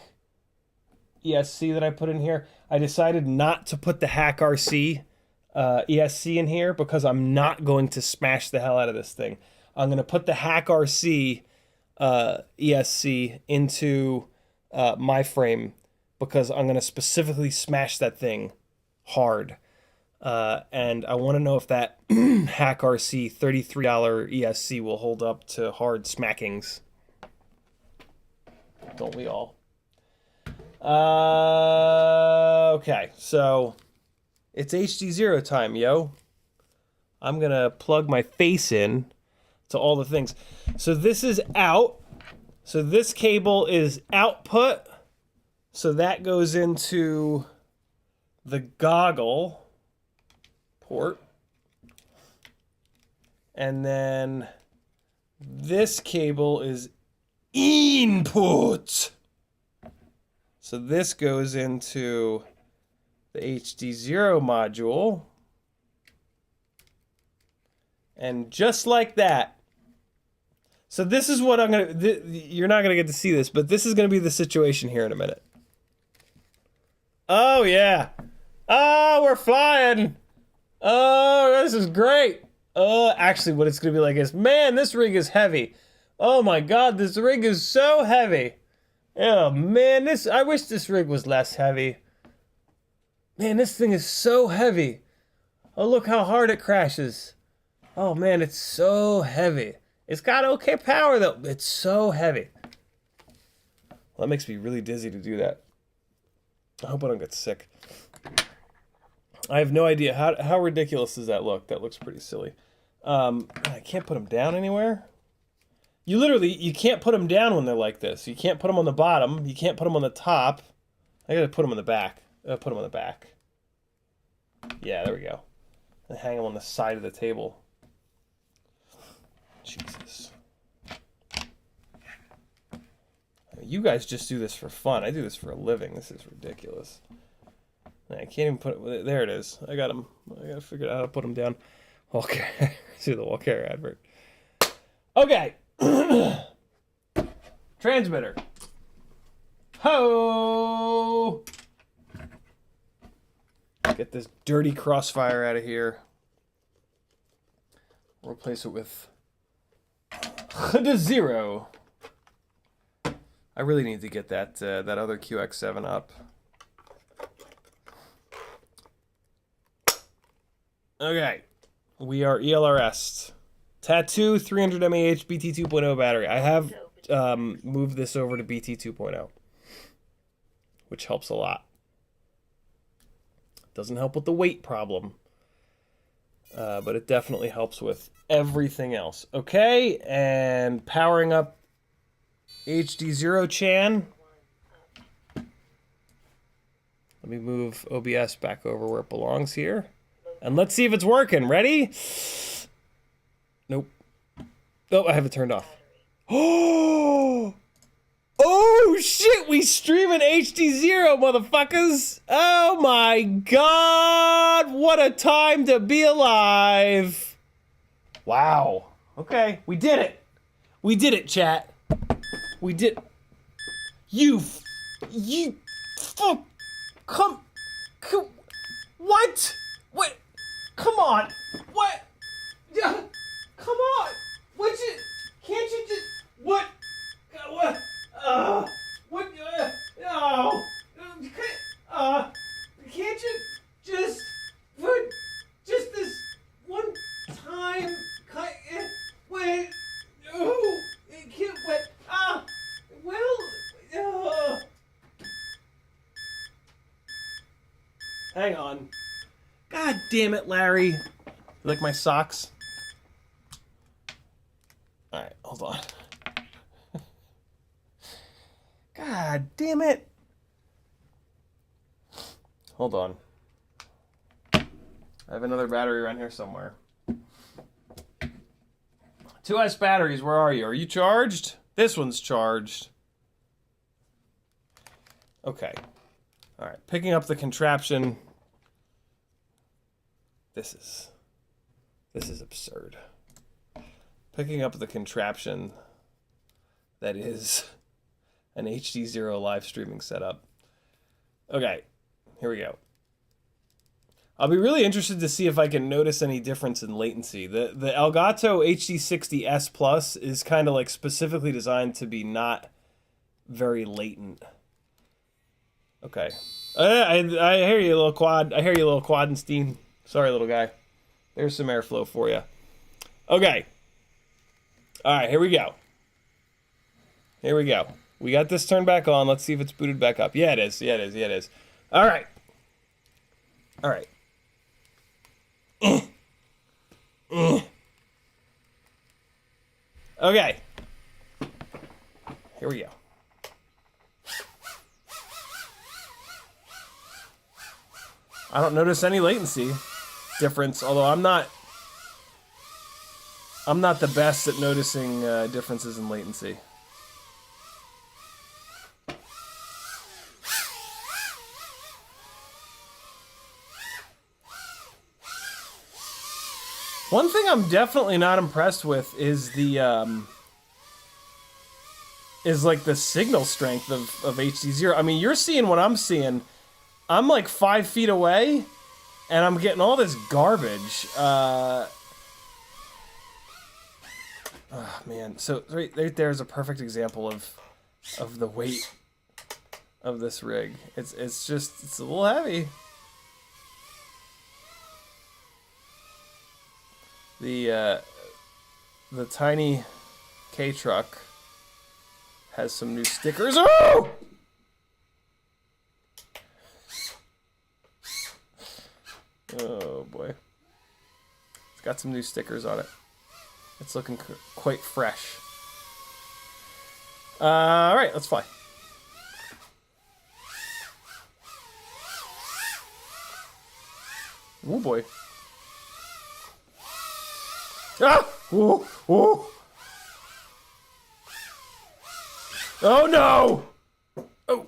ESC that I put in here. I decided not to put the Hack RC ESC in here because I'm not going to smash the hell out of this thing. I'm going to put the Hack RC ESC into my frame because I'm going to specifically smash that thing hard. And I want to know if that Hack RC $33 ESC will hold up to hard smackings. Don't we all? Okay, so it's HDZero time, yo. I'm gonna plug my face in to all the things. So this is out. So this cable is output. So that goes into the goggle port. And then this cable is input. So this goes into the HDZero module. And just like that. So this is what I'm going to... You're not going to get to see this, but this is going to be the situation here in a minute. Oh, yeah. Oh, we're flying. Oh, this is great. Actually, what it's going to be like is, man, this rig is heavy. Oh, my God, this rig is so heavy. Oh, man, I wish this rig was less heavy. Man, this thing is so heavy. Oh, look how hard it crashes. Oh, man, it's so heavy. It's got okay power, though. It's so heavy. Well, that makes me really dizzy to do that. I hope I don't get sick. I have no idea. How ridiculous does that look? That looks pretty silly. I can't put them down anywhere. You can't put them down when they're like this. You can't put them on the bottom. You can't put them on the top. I gotta put them on the back. Put them on the back. Yeah, there we go. And hang them on the side of the table. Jesus. You guys just do this for fun. I do this for a living. This is ridiculous. I can't even put it... There it is. I got them. I gotta figure out how to put them down. Okay. See the wall carrier advert. Okay. Transmitter. Ho! Get this dirty crossfire out of here. Replace it with HDZero. I really need to get that that other QX7 up. Okay, we are ELRS. Tattoo 300 mAh BT 2.0 battery. I have moved this over to BT 2.0, which helps a lot. Doesn't help with the weight problem, but it definitely helps with everything else. Okay, and powering up HDZero Chan. Let me move OBS back over where it belongs here. And let's see if it's working. Ready? Nope. Oh, I have it turned off. Oh! Oh, shit! We streaming HDZero, motherfuckers! Oh my God! What a time to be alive! Wow. Okay, we did it. We did it, chat. We did... You... Fuck... Come... What? What? Come on! What? Yeah, come on! Can't you just... What? What? What? No! Can't you just... Put... Just this one time... Wait... Oh! It can't... Wait... Well... Hang on. God damn it, Larry. You like my socks? Alright, hold on. God damn it. Hold on. I have another battery around here somewhere. 2S batteries, where are you? Are you charged? This one's charged. Okay. Alright, picking up the contraption. This is absurd. Picking up the contraption that is an HDZero live streaming setup. Okay, here we go. I'll be really interested to see if I can notice any difference in latency. The Elgato HD60S Plus is kind of like specifically designed to be not very latent. Okay. I hear you, little quad. I hear you, little Quadenstein. Sorry, little guy. There's some airflow for you. Okay. All right, here we go. Here we go. We got this turned back on. Let's see if it's booted back up. Yeah, it is. Yeah, it is. Yeah, it is. All right. All right. Okay. Here we go. I don't notice any latency difference, although I'm not the best at noticing differences in latency. One thing I'm definitely not impressed with is the like the signal strength of HDZero. I mean, you're seeing what I'm seeing. I'm like 5 feet away, and I'm getting all this garbage. Oh man, so right there is a perfect example of the weight of this rig. It's a little heavy. The tiny K truck has some new stickers. Oh! Oh boy. It's got some new stickers on it. It's looking quite fresh. Alright, let's fly. Oh boy. Ah! Ooh, ooh. Oh no! Oh.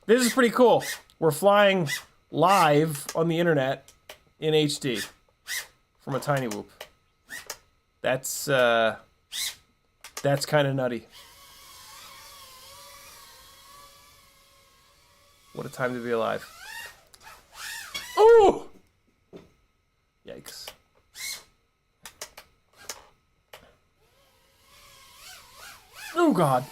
This is pretty cool. We're flying live on the internet in HD from a tiny whoop. That's kind of nutty. What a time to be alive. Oh! Yikes. Oh god.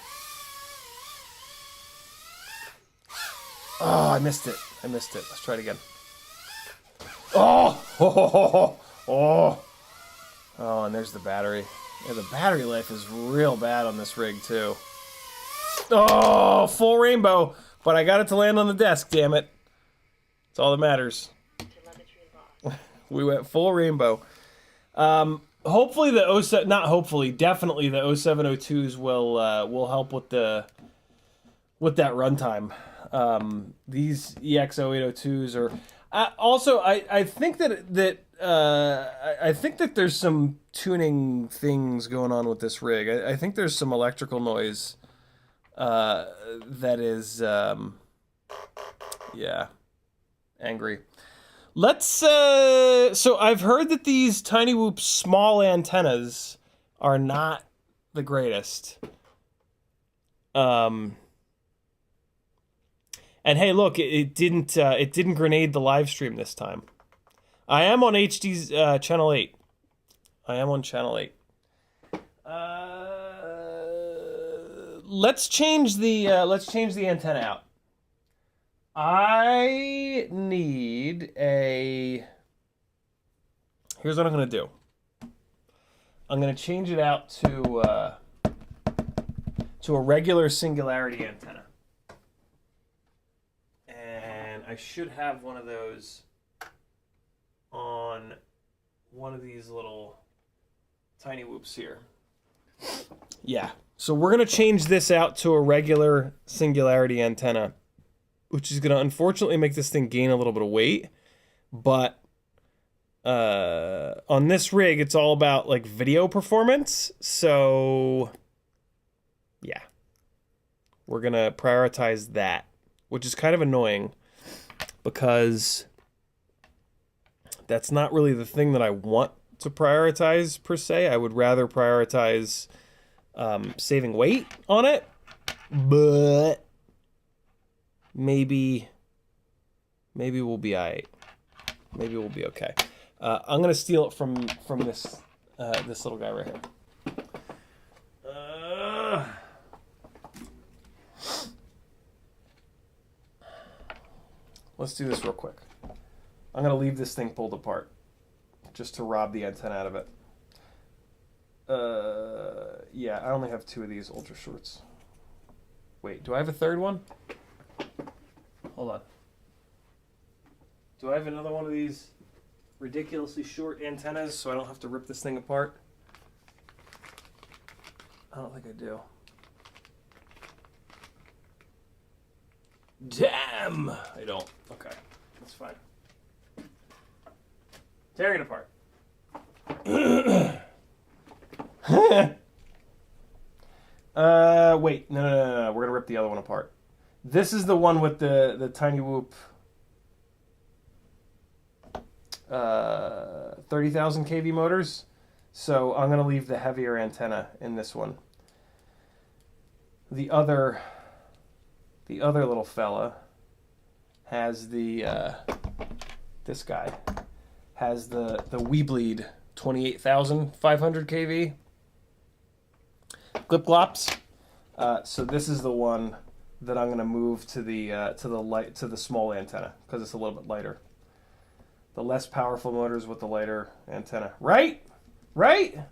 Oh, I missed it. I missed it. Let's try it again. Oh! Oh! Oh, and there's the battery. Yeah, the battery life is real bad on this rig, too. Oh! Full rainbow! But I got it to land on the desk, damn it. That's all that matters. We went full rainbow. Hopefully the 07... Not hopefully, definitely the 0702s will help with that runtime. These EX0802s are also I think that I think that there's some tuning things going on with this rig. I think there's some electrical noise that is yeah, angry. Let's so I've heard that these Tiny Whoop small antennas are not the greatest. And hey, look, it didn't grenade the live stream this time. I am on HD's channel 8. I am on channel 8. Let's change the antenna out. I need a. Here's what I'm gonna do. I'm gonna change it out to a regular singularity antenna. I should have one of those on one of these little tiny whoops here. Yeah. So we're going to change this out to a regular singularity antenna, which is going to unfortunately make this thing gain a little bit of weight. But on this rig, it's all about like video performance. So yeah, we're going to prioritize that, which is kind of annoying, because that's not really the thing that I want to prioritize per se. I would rather prioritize saving weight on it, but maybe we'll be alright. Maybe we'll be okay. I'm gonna steal it from this this little guy right here. let's do this real quick. I'm going to leave this thing pulled apart just to rob the antenna out of it. Yeah, I only have 2 of these ultra shorts. Wait, do I have a third one? Hold on. Do I have another one of these ridiculously short antennas so I don't have to rip this thing apart? I don't think I do. Damn! I don't. Okay, that's fine. Tearing it apart. Wait, no. We're gonna rip the other one apart. This is the one with the tiny whoop 30,000 kV motors. So I'm gonna leave the heavier antenna in this one. The other little fella has the this guy has the Weebleed 28,500 kV clip glops. So this is the one that I'm going to move to the small antenna because it's a little bit lighter. The less powerful motors with the lighter antenna. Right? You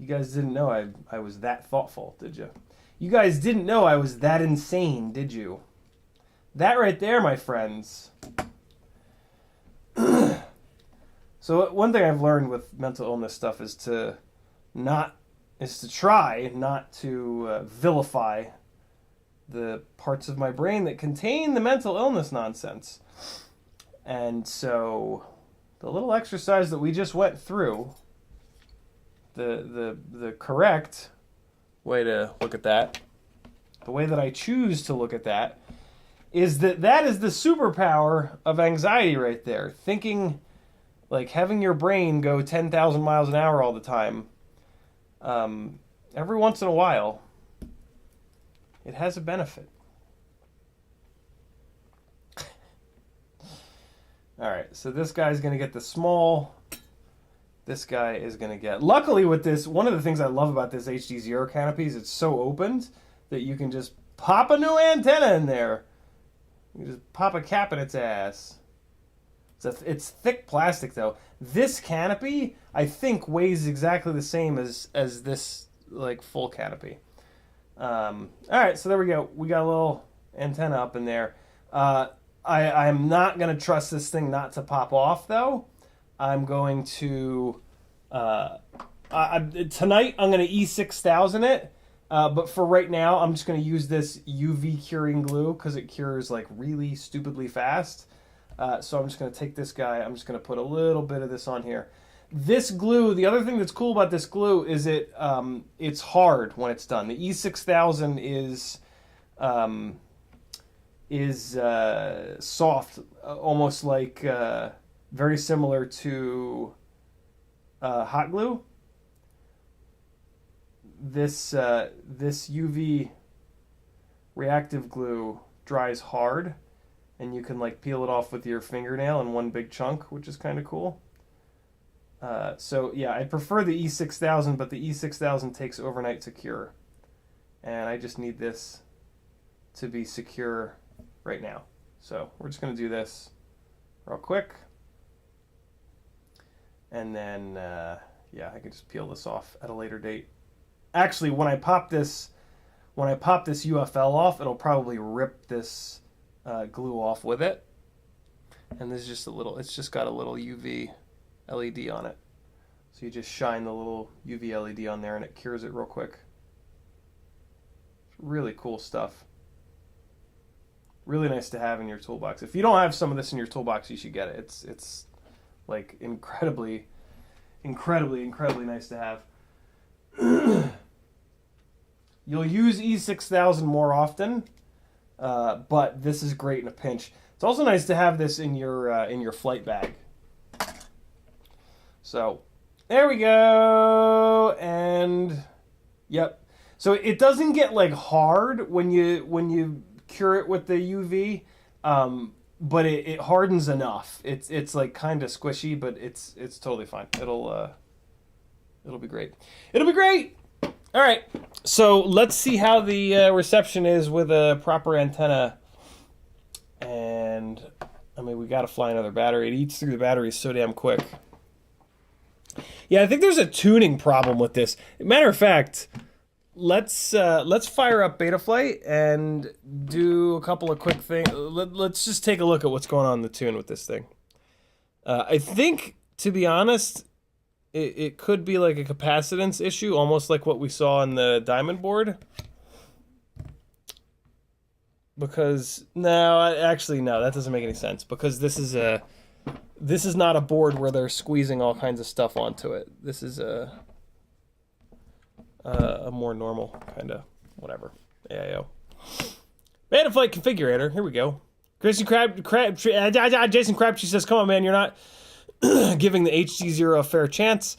guys didn't know I was that thoughtful, did you? You guys didn't know I was that insane, did you? That right there, my friends. So one thing I've learned with mental illness stuff is to try not to vilify the parts of my brain that contain the mental illness nonsense. And so the little exercise that we just went through, the correct way to look at that, the way that I choose to look at that, is that is the superpower of anxiety right there. Thinking, like having your brain go 10,000 miles an hour all the time, every once in a while, it has a benefit. All right, so this guy's going to get the small. This guy is going to get... Luckily with this, one of the things I love about this HDZero canopy is it's so opened that you can just pop a new antenna in there. You just pop a cap in its ass. It's thick plastic, though. This canopy, I think, weighs exactly the same as this like full canopy. All right, so there we go. We got a little antenna up in there. I'm not going to trust this thing not to pop off, though. I'm going to... tonight, I'm going to E6000 it. But for right now, I'm just going to use this UV curing glue because it cures like really stupidly fast. So I'm just going to take this guy. I'm just going to put a little bit of this on here. This glue, the other thing that's cool about this glue is it's hard when it's done. The E6000 is soft, almost like very similar to hot glue. This UV reactive glue dries hard, and you can like peel it off with your fingernail in one big chunk, which is kind of cool. So yeah, I prefer the E6000, but the E6000 takes overnight to cure, and I just need this to be secure right now. So we're just going to do this real quick, and then yeah, I can just peel this off at a later date. Actually, when I pop this UFL off, it'll probably rip this glue off with it. And this is just it's just got a little UV LED on it. So you just shine the little UV LED on there and it cures it real quick. It's really cool stuff. Really nice to have in your toolbox. If you don't have some of this in your toolbox, you should get it. It's like incredibly nice to have. You'll use E6000 more often, but this is great in a pinch. It's also nice to have this in your flight bag. So there we go, and yep. So it doesn't get like hard when you cure it with the UV, but it hardens enough. It's like kind of squishy, but it's totally fine. It'll be great. It'll be great. All right, so let's see how the reception is with a proper antenna I mean, we got to fly another battery. It eats through the batteries so damn quick. Yeah, I think there's a tuning problem with this. Matter of fact, let's fire up Betaflight and do a couple of quick things. Let's just take a look at what's going on in the tune with this thing. I think, to be honest, it could be like a capacitance issue, almost like what we saw in the Diamond board. Because actually no, that doesn't make any sense. Because this is not a board where they're squeezing all kinds of stuff onto it. This is a more normal kind of whatever AIO. Betaflight configurator. Here we go. Jason Crabtree says, "Come on, man, you're not giving the HDZero a fair chance.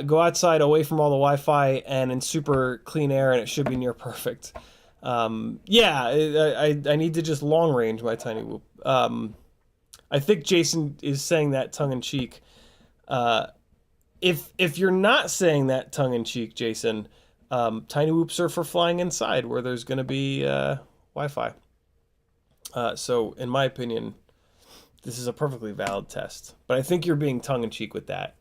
Go outside, away from all the Wi-Fi, and in super clean air, and it should be near perfect." Yeah, I need to just long range my tiny whoop. I think Jason is saying that tongue in cheek. If you're not saying that tongue in cheek, Jason, tiny whoops are for flying inside where there's going to be Wi-Fi. So in my opinion, this is a perfectly valid test. But I think you're being tongue in cheek with that.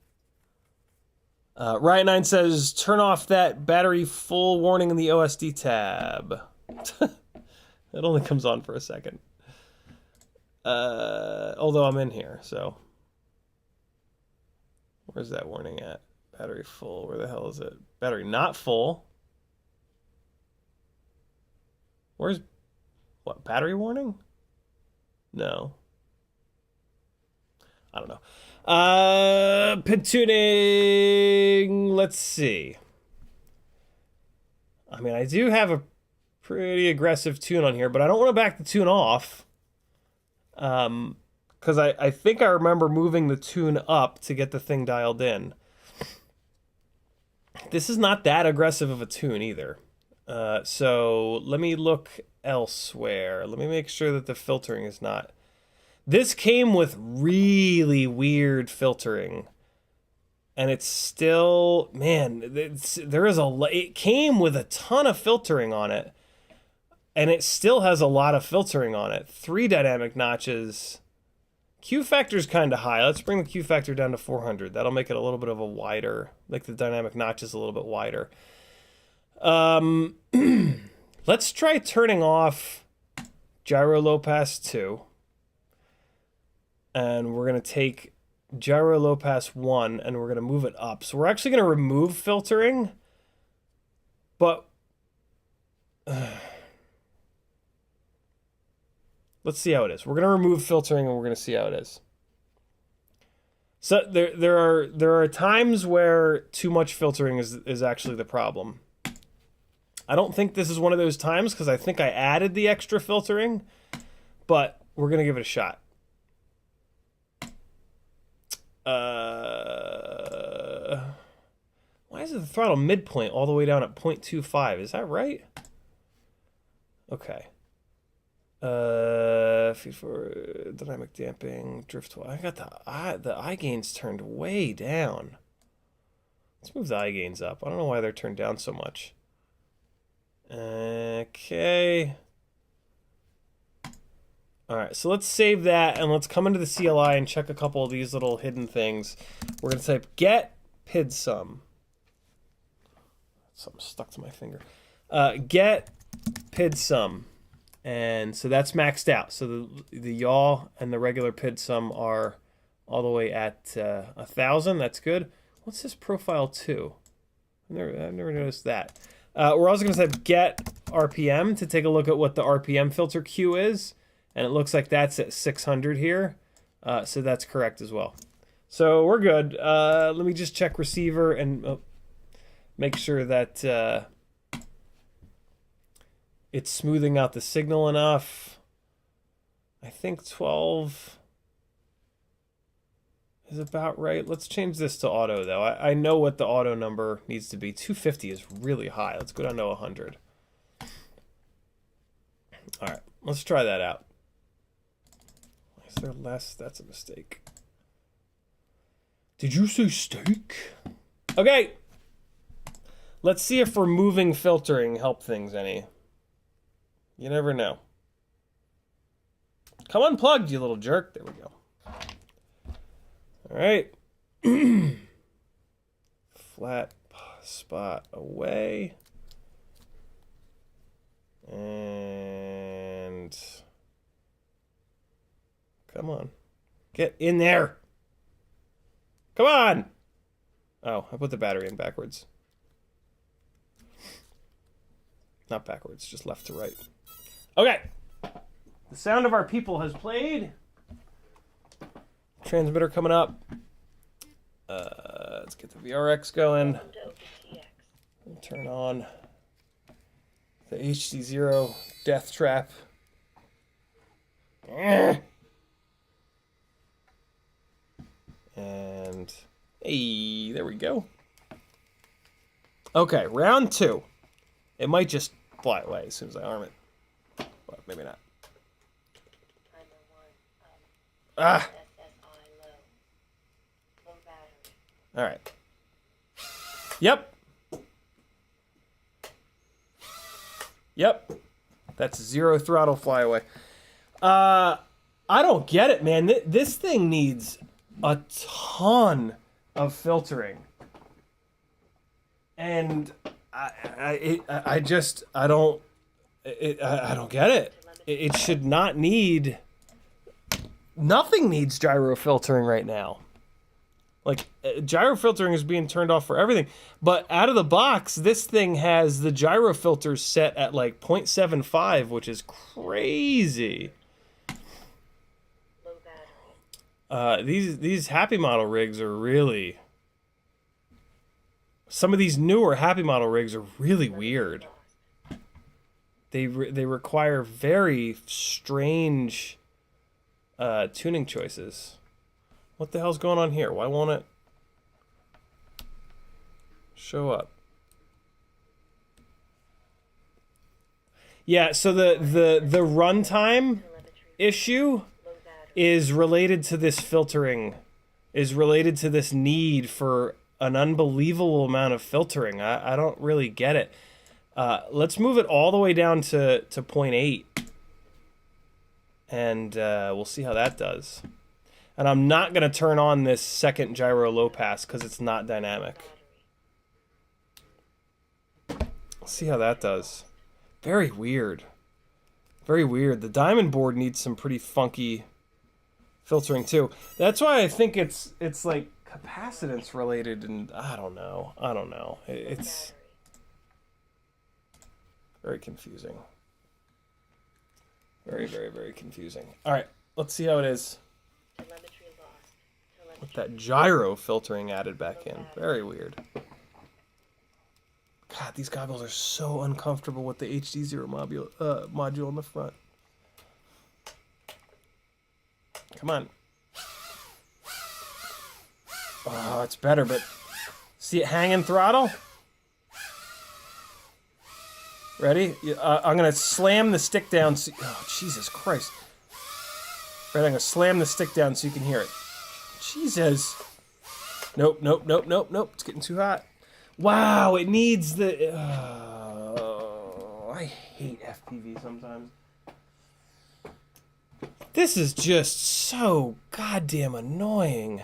Riot9 says, turn off that battery full warning in the OSD tab. It only comes on for a second. Although I'm in here, so. Where's that warning at? Battery full, where the hell is it? Battery not full. Where's, what, battery warning? No. I don't know. Pit tuning, let's see. I mean, I do have a pretty aggressive tune on here, but I don't want to back the tune off. Because I think I remember moving the tune up to get the thing dialed in. This is not that aggressive of a tune either. So let me look elsewhere. Let me make sure that the filtering is not... This came with really weird filtering. And it's still... Man, it came with a ton of filtering on it. And it still has a lot of filtering on it. 3 dynamic notches. Q factor's kind of high. Let's bring the Q factor down to 400. That'll make it a little bit of a wider... Like the dynamic notch is a little bit wider. Let's try turning off gyro low pass 2. And we're going to take gyro low pass 1 and we're going to move it up. So we're actually going to remove filtering. But let's see how it is. We're going to remove filtering and we're going to see how it is. So there are times where too much filtering is actually the problem. I don't think this is one of those times because I think I added the extra filtering, but we're going to give it a shot. Why is the throttle midpoint all the way down at 0.25? Is that right? Okay. Feed for dynamic damping, drift. I got the eye gains turned way down. Let's move the eye gains up. I don't know why they're turned down so much. Okay. All right, so let's save that and let's come into the CLI and check a couple of these little hidden things. We're going to type get PIDSum. Something stuck to my finger. Get PIDSum. And so that's maxed out. So the yaw and the regular PIDSum are all the way at 1,000. That's good. What's this profile 2? I've never noticed that. We're also going to type get RPM to take a look at what the RPM filter Q is. And it looks like that's at 600 here. So that's correct as well. So we're good. Let me just check receiver and make sure that it's smoothing out the signal enough. I think 12 is about right. Let's change this to auto, though. I know what the auto number needs to be. 250 is really high. Let's go down to 100. All right, let's try that out. Is there less? That's a mistake. Did you say steak? Okay. Let's see if removing filtering help things any. You never know. Come unplugged, you little jerk. There we go. All right. Flat spot away. And come on. Get in there. Come on. Oh, I put the battery in backwards. Not backwards, just left to right. Okay. The sound of our people has played. Transmitter coming up. Let's get the VRX going. We'll turn on the HDZero death trap. And hey, there we go. Okay, round 2. It might just fly away as soon as I arm it. But maybe not. Ah! Alright. Yep. Yep. That's 0 throttle flyaway. I don't get it, man. This thing needs a ton of filtering. And I don't get it. It should not need... Nothing needs gyro filtering right now. Like, gyro filtering is being turned off for everything. But out of the box, this thing has the gyro filters set at like 0.75, which is crazy. These Happy Model rigs are really... Some of these newer Happy Model rigs are really weird. They require very strange tuning choices. What the hell's going on here? Why won't it show up? Yeah, so the runtime issue is related to this filtering, is related to this need for an unbelievable amount of filtering. I don't really get it. Let's move it all the way down to 0.8. And we'll see how that does. And I'm not going to turn on this second gyro low pass because it's not dynamic. Let's see how that does. Very weird. Very weird. The diamond board needs some pretty funky filtering too. That's why I think it's like capacitance related, and I don't know. It's very confusing. Very, very, very confusing. All right, let's see how it is. With that gyro filtering added back in. Very weird. God, these goggles are so uncomfortable with the HDZero module in the front. Come on. Oh, it's better, but see it hanging throttle? Ready? I'm going to slam the stick down. Oh, Jesus Christ. Right, I'm going to slam the stick down so you can hear it. Jesus. Nope. It's getting too hot. Wow, it needs the... I hate FPV sometimes. This is just so goddamn annoying.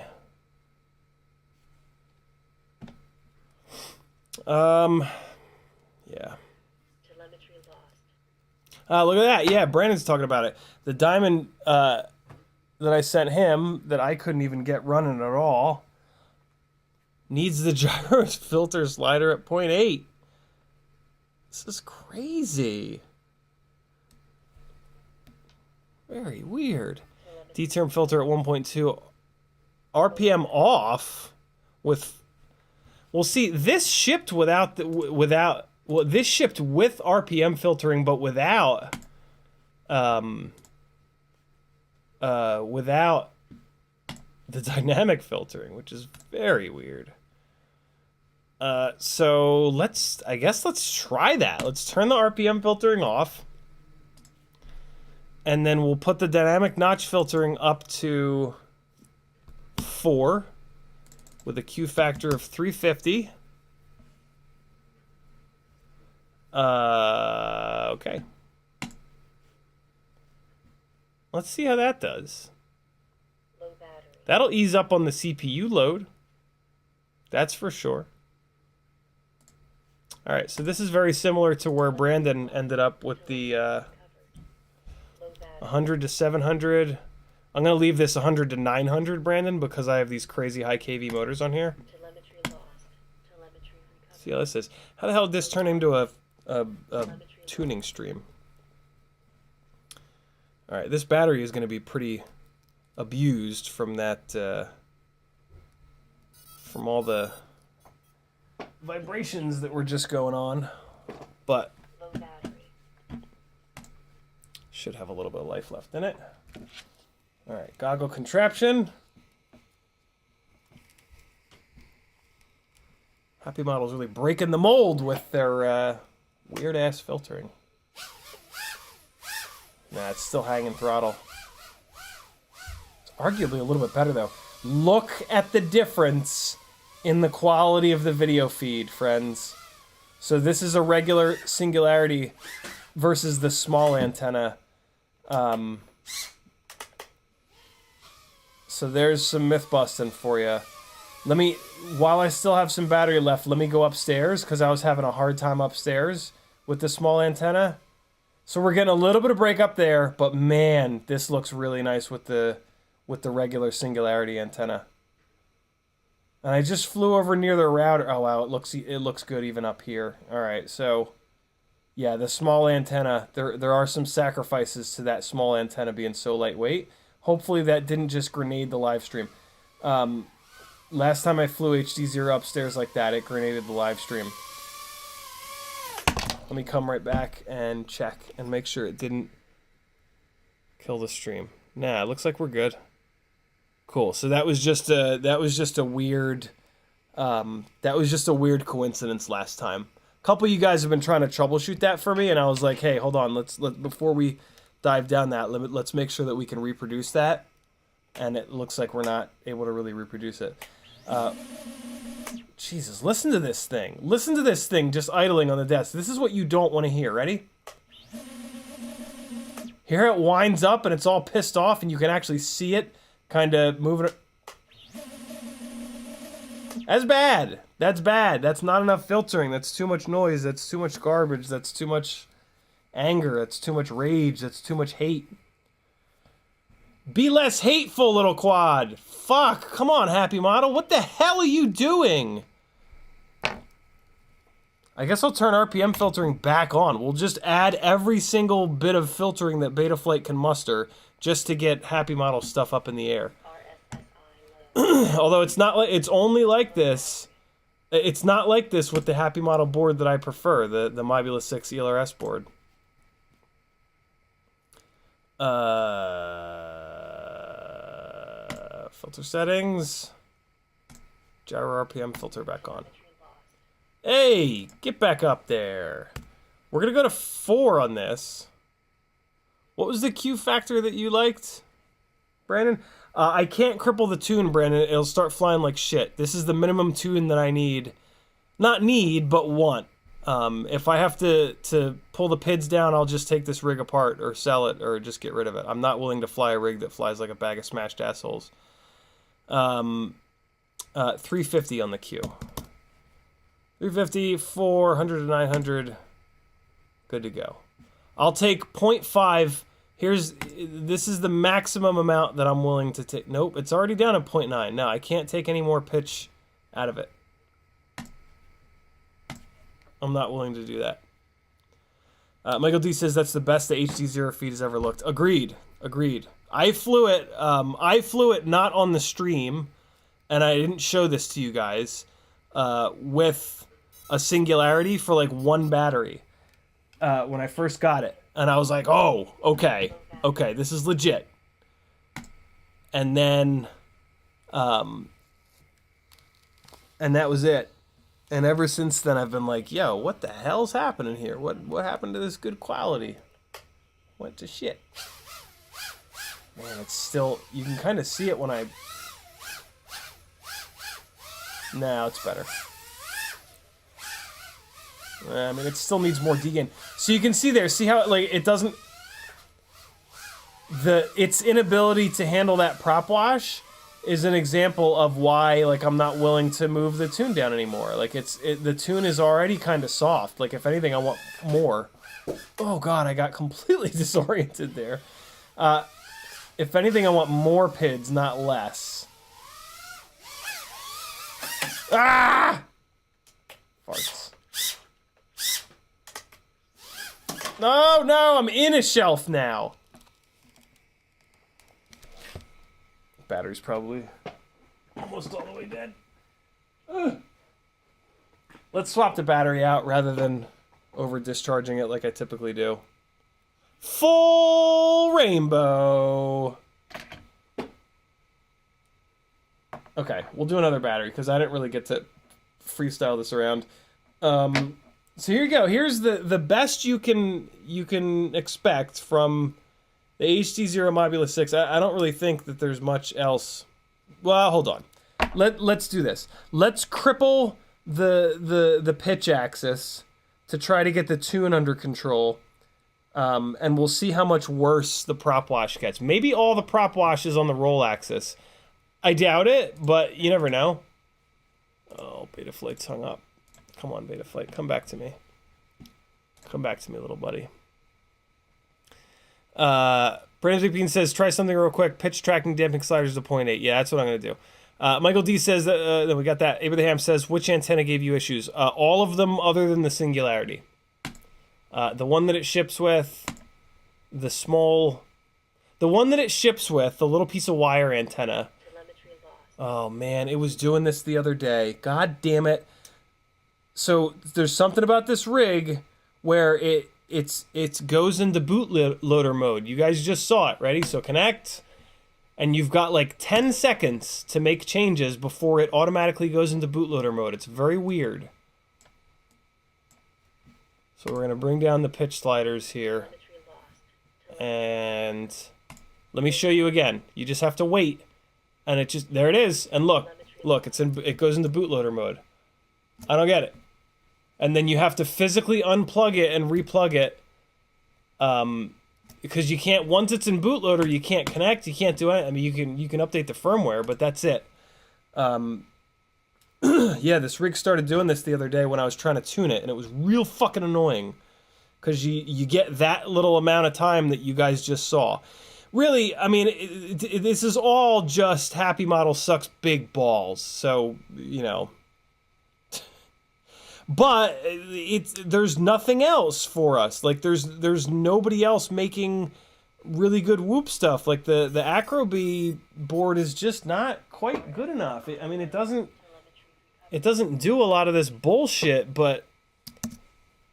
Yeah. Look at that. Yeah, Brandon's talking about it. The diamond that I sent him that I couldn't even get running at all needs the gyro filter slider at 0.8. This is crazy. Very weird. D-term filter at 1.2. RPM off with... Well, see, this shipped without this shipped with RPM filtering, but without the dynamic filtering, which is very weird. So I guess let's try that. Let's turn the RPM filtering off, and then we'll put the dynamic notch filtering up to 4 with a Q factor of 350. Okay. Let's see how that does. That'll ease up on the CPU load. That's for sure. All right, so this is very similar to where Brandon ended up with the 100 to 700. I'm going to leave this 100 to 900, Brandon, because I have these crazy high KV motors on here. See how this is. How the hell did this turn into a tuning stream? All right, this battery is going to be pretty abused from that, from all the vibrations that were just going on, but should have a little bit of life left in it. All right, goggle contraption. Happy Model's really breaking the mold with their weird-ass filtering. Nah, it's still hanging throttle. It's arguably a little bit better, though. Look at the difference in the quality of the video feed, friends. So this is a regular singularity versus the small antenna. So there's some myth busting for you. Let me, while I still have some battery left, let me go upstairs because I was having a hard time upstairs with the small antenna. So we're getting a little bit of break up there, but man, this looks really nice with the regular singularity antenna. And I just flew over near the router. Oh wow, it looks good even up here. All right, so yeah, the small antenna. There are some sacrifices to that small antenna being so lightweight. Hopefully that didn't just grenade the live stream. Last time I flew HDZero upstairs like that, it grenaded the live stream. Let me come right back and check and make sure it didn't kill the stream. Nah, it looks like we're good. Cool. So that was just a weird coincidence last time. A couple of you guys have been trying to troubleshoot that for me, and I was like, hey, hold on, let's before we dive down that limit, let's make sure that we can reproduce that. And it looks like we're not able to really reproduce it. Jesus, listen to this thing. Listen to this thing just idling on the desk. This is what you don't want to hear. Ready? Here it winds up and it's all pissed off and you can actually see it kind of moving. That's bad. That's bad. That's not enough filtering. That's too much noise. That's too much garbage. That's too much anger. That's too much rage. That's too much hate. Be less hateful, little quad. Fuck. Come on, Happy Model. What the hell are you doing? I guess I'll turn RPM filtering back on. We'll just add every single bit of filtering that Betaflight can muster just to get Happy Model stuff up in the air. Although it's not like it's only like this. It's not like this with the Happy Model board that I prefer, the Mob6 ELRS board. Filter settings. Gyro RPM filter back on. Hey, get back up there. We're gonna go to 4 on this. What was the Q factor that you liked, Brandon? I can't cripple the tune, Brandon. It'll start flying like shit. This is the minimum tune that I need. Not need, but want. If I have to pull the PIDs down, I'll just take this rig apart or sell it or just get rid of it. I'm not willing to fly a rig that flies like a bag of smashed assholes. 350 on the Q. 350, 400 to 900. Good to go. I'll take 0.5. This is the maximum amount that I'm willing to take. Nope, it's already down at 0.9. No, I can't take any more pitch out of it. I'm not willing to do that. Michael D says that's the best the HDZero feed has ever looked. Agreed. Agreed. I flew it not on the stream, and I didn't show this to you guys, with a singularity for like 1 battery when I first got it. And I was like, oh, okay, this is legit. And then, and that was it. And ever since then, I've been like, yo, what the hell's happening here? What happened to this good quality? Went to shit. Man, it's still, you can kind of see it when I, now it's better. I mean, it still needs more degain. So you can see there, see how it, like, it doesn't, its inability to handle that prop wash is an example of why, like, I'm not willing to move the tune down anymore. Like, the tune is already kind of soft. Like, if anything, I want more. Oh god, I got completely disoriented there. If anything, I want more PIDs, not less. Ah! Farts. No, no, I'm in a shelf now. Battery's probably almost all the way dead. Let's swap the battery out rather than over discharging it like I typically do. Full rainbow. Okay, we'll do another battery because I didn't really get to freestyle this around. So here you go. Here's the best you can expect from the HDZero Modulus 6. I don't really think that there's much else. Well, hold on. Let's do this. Let's cripple the pitch axis to try to get the tune under control. And we'll see how much worse the prop wash gets. Maybe all the prop wash is on the roll axis. I doubt it, but you never know. Oh, Beta Flight's hung up. Come on, Beta Flight. Come back to me. Come back to me, little buddy. Brandon Bean says, try something real quick. Pitch tracking damping sliders to 0.8. Yeah, that's what I'm going to do. Michael D says, that we got that. Abraham says, which antenna gave you issues? All of them other than the singularity. The one that it ships with, the small... The one that it ships with, the little piece of wire antenna. Oh, man, it was doing this the other day. God damn it. So, there's something about this rig where it goes into bootloader mode. You guys just saw it. Ready? So, connect. And you've got like 10 seconds to make changes before it automatically goes into bootloader mode. It's very weird. So we're going to bring down the pitch sliders here. And let me show you again. You just have to wait. And it just, there it is. And look, it goes into bootloader mode. I don't get it. And then you have to physically unplug it and replug it. Because you can't, once it's in bootloader, you can't connect, you can't do it. I mean, you can update the firmware, but that's it. Yeah, this rig started doing this the other day when I was trying to tune it, and it was real fucking annoying. Because you get that little amount of time that you guys just saw. Really, I mean, this is all just Happy Model sucks big balls. So, you know. But there's nothing else for us. Like there's nobody else making really good whoop stuff. Like the Acrobee board is just not quite good enough. I mean, it doesn't do a lot of this bullshit, but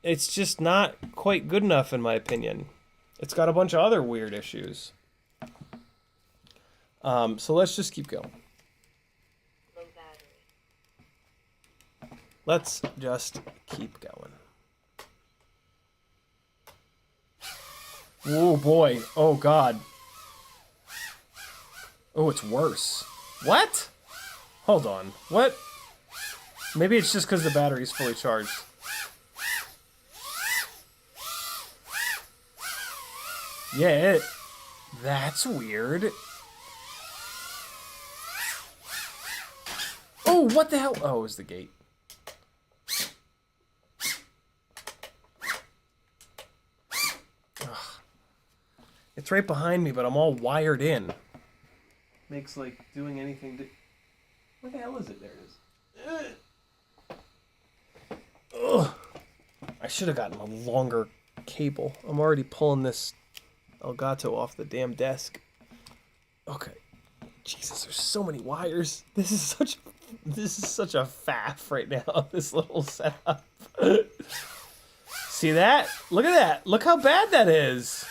it's just not quite good enough in my opinion. It's got a bunch of other weird issues. So let's just keep going. Let's just keep going. Oh boy. Oh god. Oh, it's worse. What? Hold on. What? Maybe it's just because the battery's fully charged. Yeah, that's weird. Oh, what the hell? Oh, it was the gate. It's right behind me, but I'm all wired in. Makes like doing anything to... Where the hell is it? There it is. Ugh. I should have gotten a longer cable. I'm already pulling this Elgato off the damn desk. Okay. Jesus, there's so many wires. This is such a faff right now, this little setup. See that? Look at that. Look how bad that is.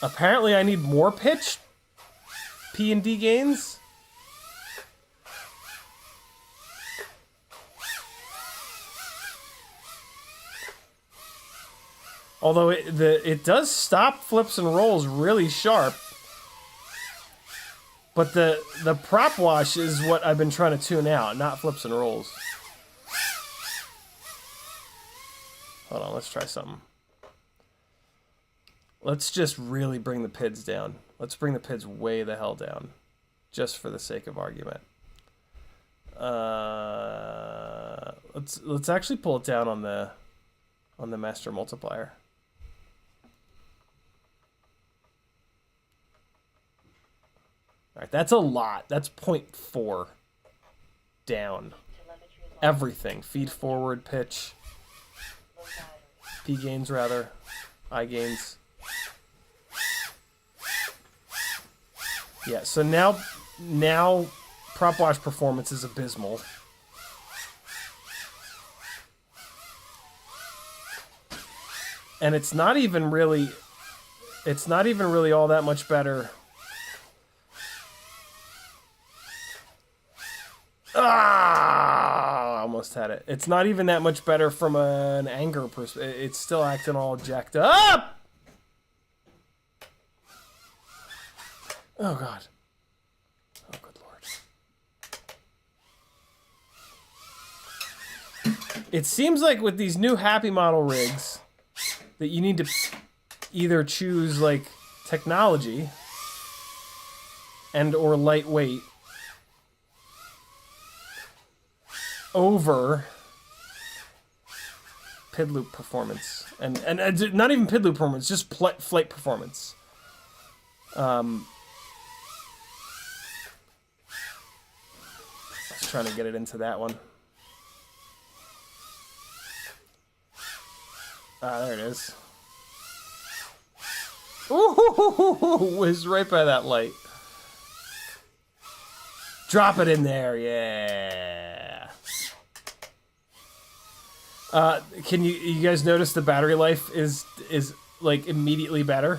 Apparently I need more pitch P and D gains. Although it does stop flips and rolls really sharp. But the prop wash is what I've been trying to tune out, not flips and rolls. Hold on, let's try something. Let's just really bring the PIDs down. Let's bring the PIDs way the hell down, just for the sake of argument. Let's actually pull it down on the master multiplier. All right, that's a lot. That's 0.4 down. Everything. Feed forward, pitch. P gains, rather. I gains. Yeah, so now prop wash performance is abysmal. And it's not even really all that much better. Almost had it. It's not even that much better from an anger perspective. It's still acting all jacked up. Oh, God. Oh, good Lord. It seems like with these new Happy Model rigs that you need to either choose, like, technology and or lightweight over PID loop performance. And not even PID loop performance, just flight performance. Trying to get it into that one. There it is. Ooh, whizzed right by that light. Drop it in there, yeah. Can you guys notice the battery life is like immediately better?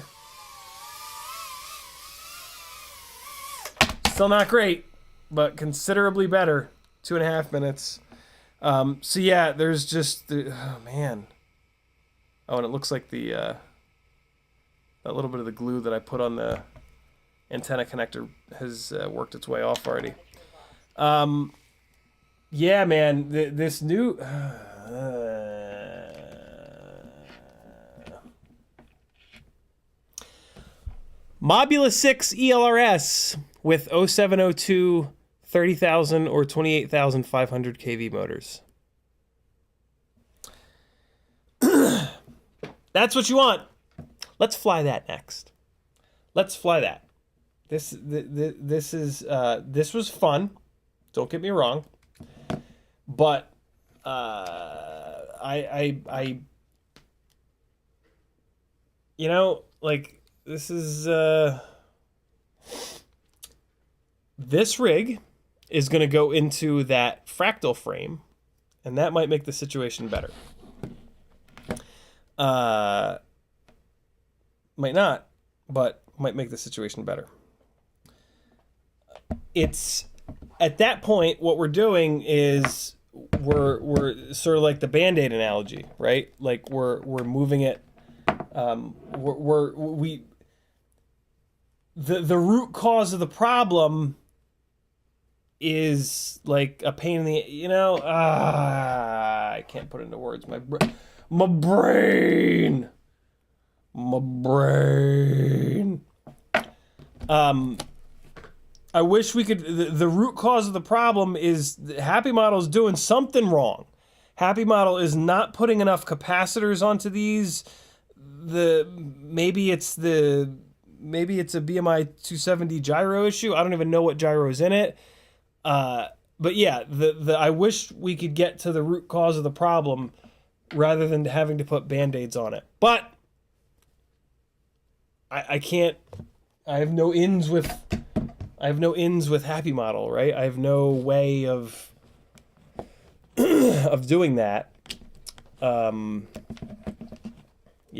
Still not great, but considerably better. 2.5 minutes. So yeah, there's just oh man. Oh, and it looks like the that little bit of the glue that I put on the antenna connector has worked its way off already. Yeah, man, this new Mob6 ELRS with 0702 30,000 or 28,500 kV motors. That's what you want. Let's fly that next. Let's fly that. This was fun. Don't get me wrong. But I you know, like this is this rig is going to go into that fractal frame, and that might make the situation better. Might not, but might make the situation better. It's at that point what we're doing is we're sort of like the Band-Aid analogy, right? Like we're moving it. The root cause of the problem is like a pain in the, you know, I can't put it into words. My brain. I wish we could, the root cause of the problem is Happy Model is doing something wrong. Happy Model is not putting enough capacitors onto these. Maybe it's a BMI 270 gyro issue. I don't even know what gyro is in it. But yeah, I wish we could get to the root cause of the problem rather than having to put Band-Aids on it. But I can't. I have no ins with Happy Model, right? I have no way of of doing that. Yeah,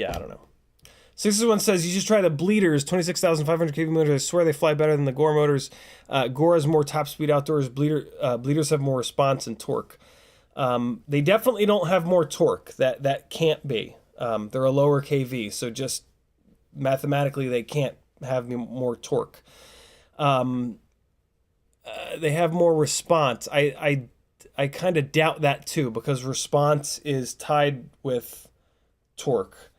I don't know. 61 says, you just try the bleeders, 26,500 kV motors. I swear they fly better than the Gore motors. Gore has more top speed outdoors. Bleeders have more response and torque. They definitely don't have more torque. That can't be. They're a lower kV, so just mathematically they can't have more torque. They have more response. I kind of doubt that too, because response is tied with torque.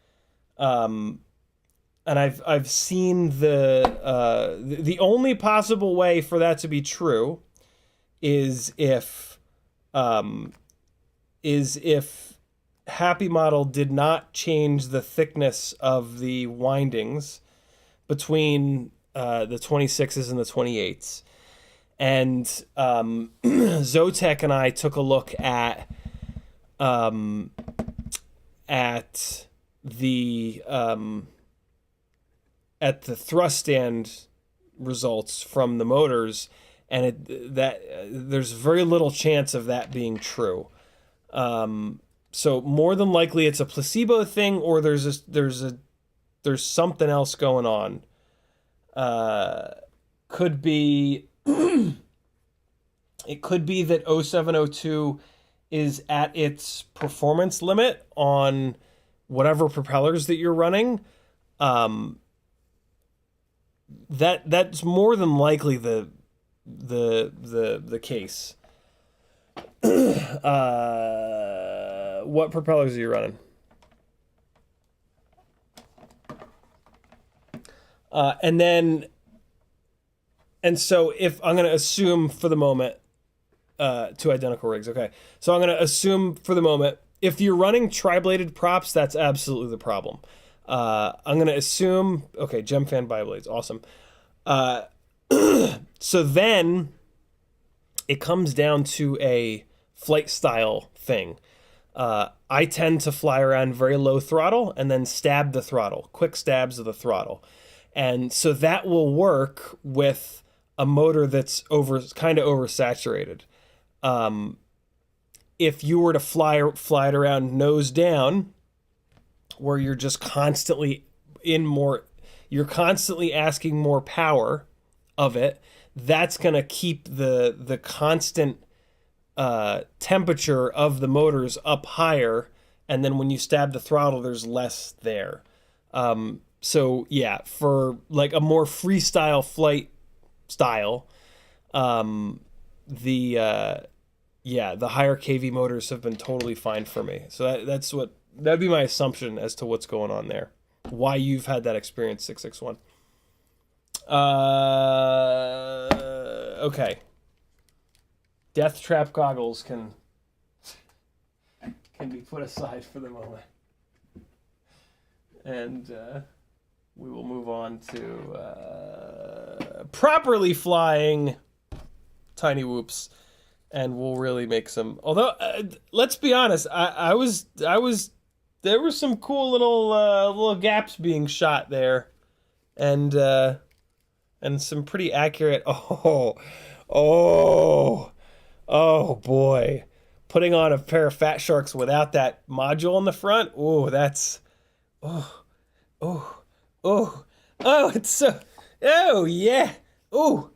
and I've seen the only possible way for that to be true is if Happy Model did not change the thickness of the windings between the 26s and the 28s. And Zotek and I took a look at the thrust stand results from the motors, and there's very little chance of that being true. So more than likely it's a placebo thing, or there's something else going on. Could be it could be that 0702 is at its performance limit on whatever propellers that you're running. That's more than likely the case. What propellers are you running? And so if I'm going to assume for the moment, two identical rigs. Okay. So I'm going to assume for the moment, if you're running tri-bladed props, that's absolutely the problem. I'm going to assume, okay, Gemfan biblades. Awesome. So then it comes down to a flight style thing. I tend to fly around very low throttle and then stab the throttle, quick stabs of the throttle. And so that will work with a motor that's kind of oversaturated. If you were to fly it around nose down, where you're just constantly you're constantly asking more power of it, that's going to keep the constant temperature of the motors up higher, and then when you stab the throttle, there's less there. So yeah, for like a more freestyle flight style, the higher KV motors have been totally fine for me. So that'd be my assumption as to what's going on there. Why you've had that experience, 661. Okay. Death trap goggles can be put aside for the moment. And we will move on to properly flying tiny whoops, and we'll really make some. Although, let's be honest, I was there were some cool little gaps being shot there, and some pretty accurate. Oh boy, putting on a pair of Fat Sharks without that module in the front. Oh, that's it's so. Oh yeah. Oh.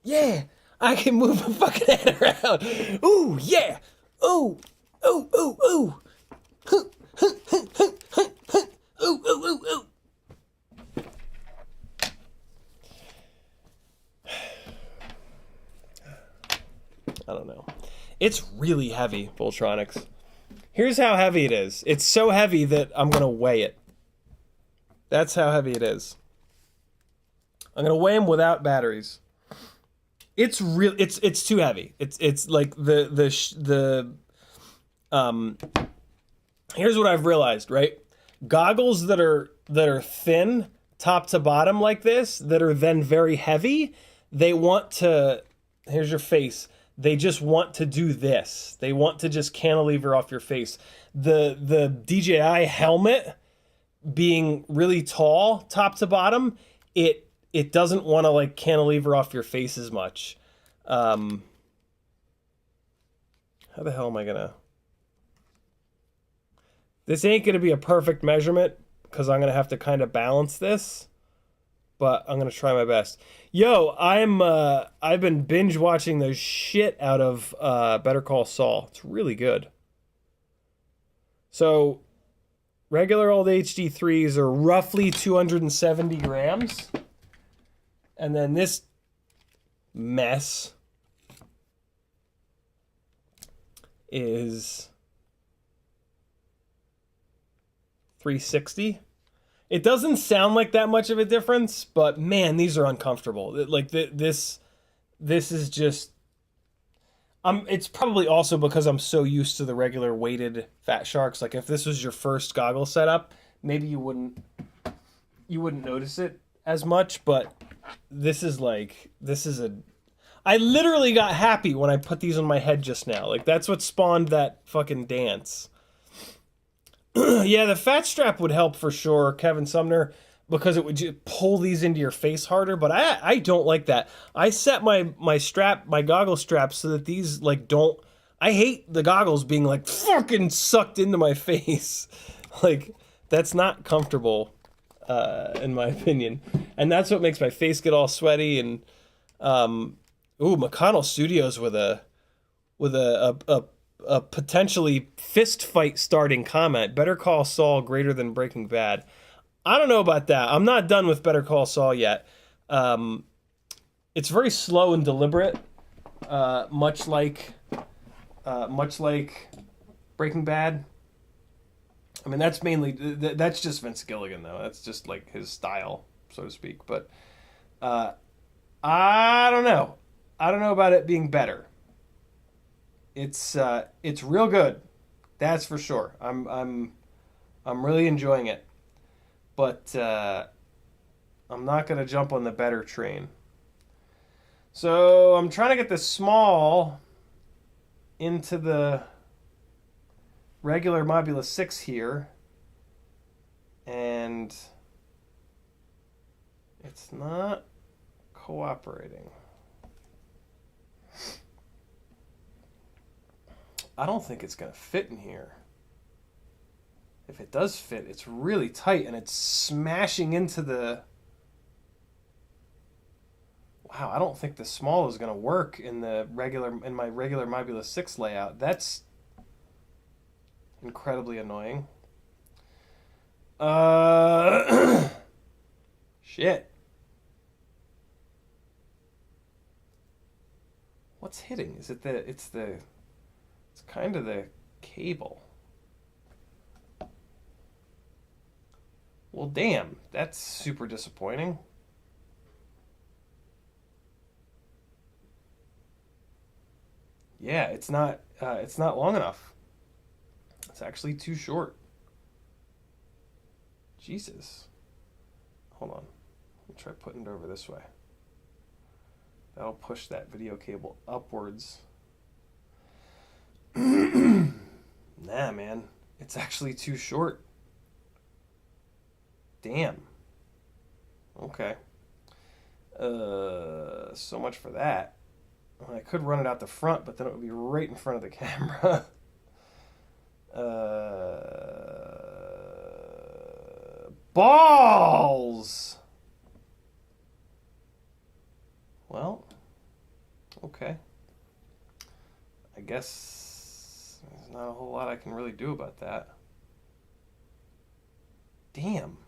Yeah. I can move my fucking head around. Ooh, yeah. Ooh. Ooh, ooh, ooh. Ooh, ooh, ooh, ooh. I don't know. It's really heavy, Voltronics. Here's how heavy it is. It's so heavy that I'm going to weigh it. That's how heavy it is. I'm going to weigh them without batteries. It's real. It's too heavy. It's like here's what I've realized, right? Goggles that are thin top to bottom like this, that are then very heavy, they want to, here's your face. They just want to do this. They want to just cantilever off your face. The DJI helmet being really tall top to bottom, it doesn't want to like cantilever off your face as much. How the hell am I gonna? This ain't gonna be a perfect measurement because I'm gonna have to kind of balance this, but I'm gonna try my best. Yo, I've been binge watching the shit out of Better Call Saul. It's really good. So, regular old HD3s are roughly 270 grams. And then this mess is 360. It doesn't sound like that much of a difference, but man, these are uncomfortable. Like this is just. It's probably also because I'm so used to the regular weighted Fat Sharks. Like if this was your first goggle setup, maybe you wouldn't notice it as much. But this is a. I literally got happy when I put these on my head just now. Like that's what spawned that fucking dance. Yeah, the fat strap would help for sure, Kevin Sumner, because it would just pull these into your face harder. But I don't like that. I set my goggle strap, so that these like don't. I hate the goggles being like fucking sucked into my face. Like that's not comfortable, in my opinion. And that's what makes my face get all sweaty. And McConnell Studios with a potentially fist fight starting comment. Better Call Saul greater than Breaking Bad. I don't know about that. I'm not done with Better Call Saul yet. It's very slow and deliberate, much like Breaking Bad. I mean, that's just Vince Gilligan though. That's just like his style, so to speak. But I don't know. I don't know about it being better. It's real good, that's for sure. I'm really enjoying it, but I'm not gonna jump on the better train. So I'm trying to get the small into the regular Mob 6 here, and it's not cooperating. I don't think it's going to fit in here. If it does fit, it's really tight and it's smashing into the... Wow, I don't think the small is going to work in my regular Mob 6 layout. That's incredibly annoying. Shit. What's hitting? Is it it's kind of the cable. Well, damn, that's super disappointing. Yeah, it's not long enough. It's actually too short. Jesus. Hold on. Let me try putting it over this way. That'll push that video cable upwards. Nah, man. It's actually too short. Damn. Okay. So much for that. I could run it out the front, but then it would be right in front of the camera. Balls! Well, okay. I guess there's not a whole lot I can really do about that. Damn.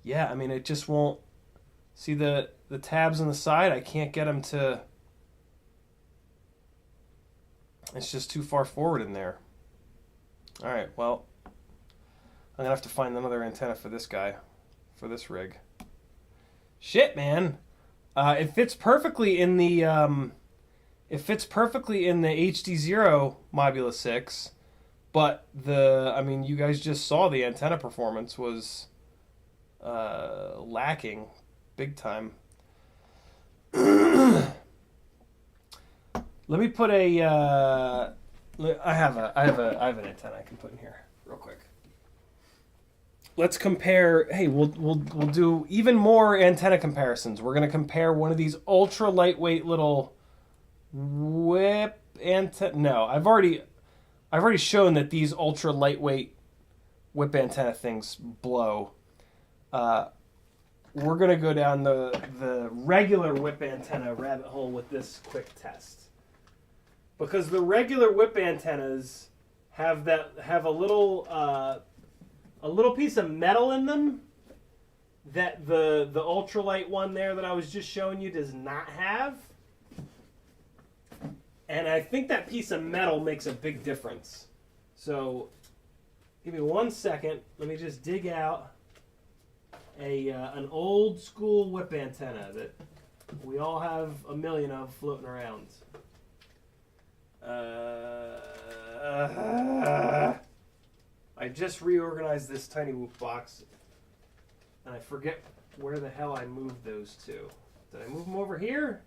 Yeah, I mean, it just won't... See the tabs on the side? I can't get them to... It's just too far forward in there. Alright, well... I'm going to have to find another antenna for this guy. For this rig. Shit, man! It fits perfectly in the... It fits perfectly in the HDZero Mob 6. But I mean, you guys just saw the antenna performance was... lacking big time. Let me put a I have an antenna I can put in here real quick. Let's compare. Hey, we'll do even more antenna comparisons. We're going to compare one of these ultra lightweight little whip antenna. No, I've already shown that these ultra lightweight whip antenna things blow. We're going to go down the regular whip antenna rabbit hole with this quick test. Because the regular whip antennas have a little piece of metal in them that the ultralight one there that I was just showing you does not have. And I think that piece of metal makes a big difference. So give me 1 second. Let me just dig out an old school whip antenna that we all have a million of floating around. I just reorganized this tiny whoop box, and I forget where the hell I moved those to. Did I move them over here?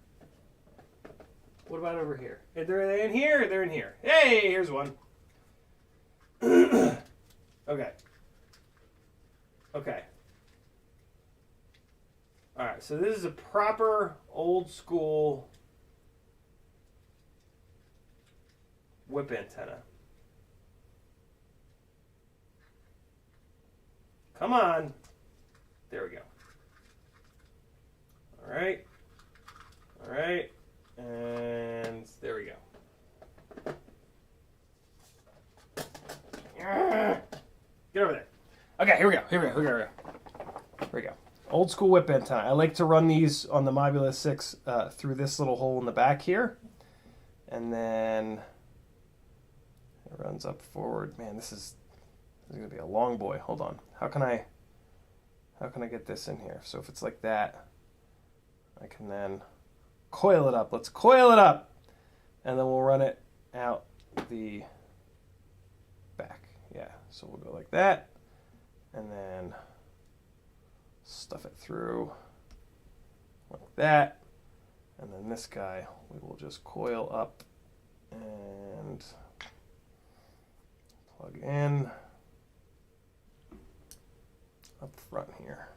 What about over here? Are they in here? They're in here. Hey, here's one. Okay. Okay. All right, so this is a proper old school whip antenna. Come on. There we go. All right. All right. And there we go. Get over there. Okay, here we go. Here we go. Old school whip antenna. I like to run these on the Mob6 through this little hole in the back here. And then it runs up forward. Man, this is going to be a long boy. Hold on. How can I get this in here? So if it's like that, I can then coil it up. Let's coil it up. And then we'll run it out the back. Yeah, so we'll go like that. And then stuff it through like that. And then this guy, we will just coil up and plug in up front here.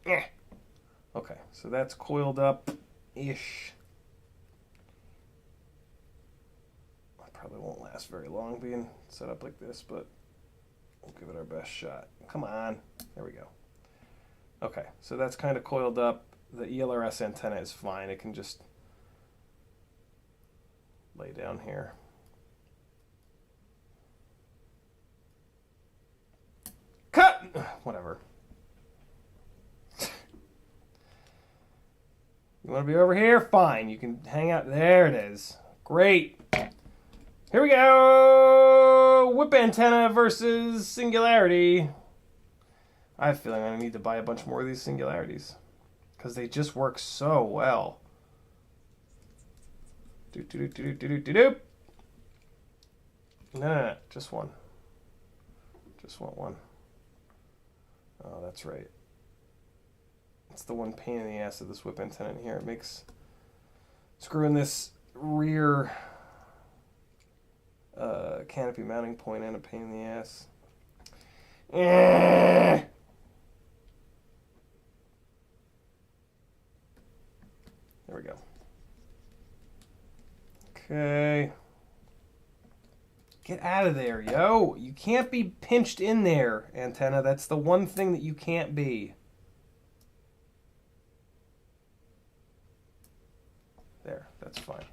Yeah. Okay, so that's coiled up-ish. Probably won't last very long being set up like this, but we'll give it our best shot. Come on. There we go. Okay, so that's kind of coiled up. The ELRS antenna is fine. It can just lay down here. Cut! Whatever. You want to be over here? Fine. You can hang out. There it is. Great. Here we go. Whip antenna versus singularity. I have a feeling I'm going to need to buy a bunch more of these singularities because they just work so well. No, just one. Just want one. Oh, that's right. It's the one pain in the ass of this whip antenna in here. It makes screwing this rear canopy mounting point and a pain in the ass. There we go. Okay. Get out of there, yo. You can't be pinched in there, antenna. That's the one thing that you can't be. There, that's fine.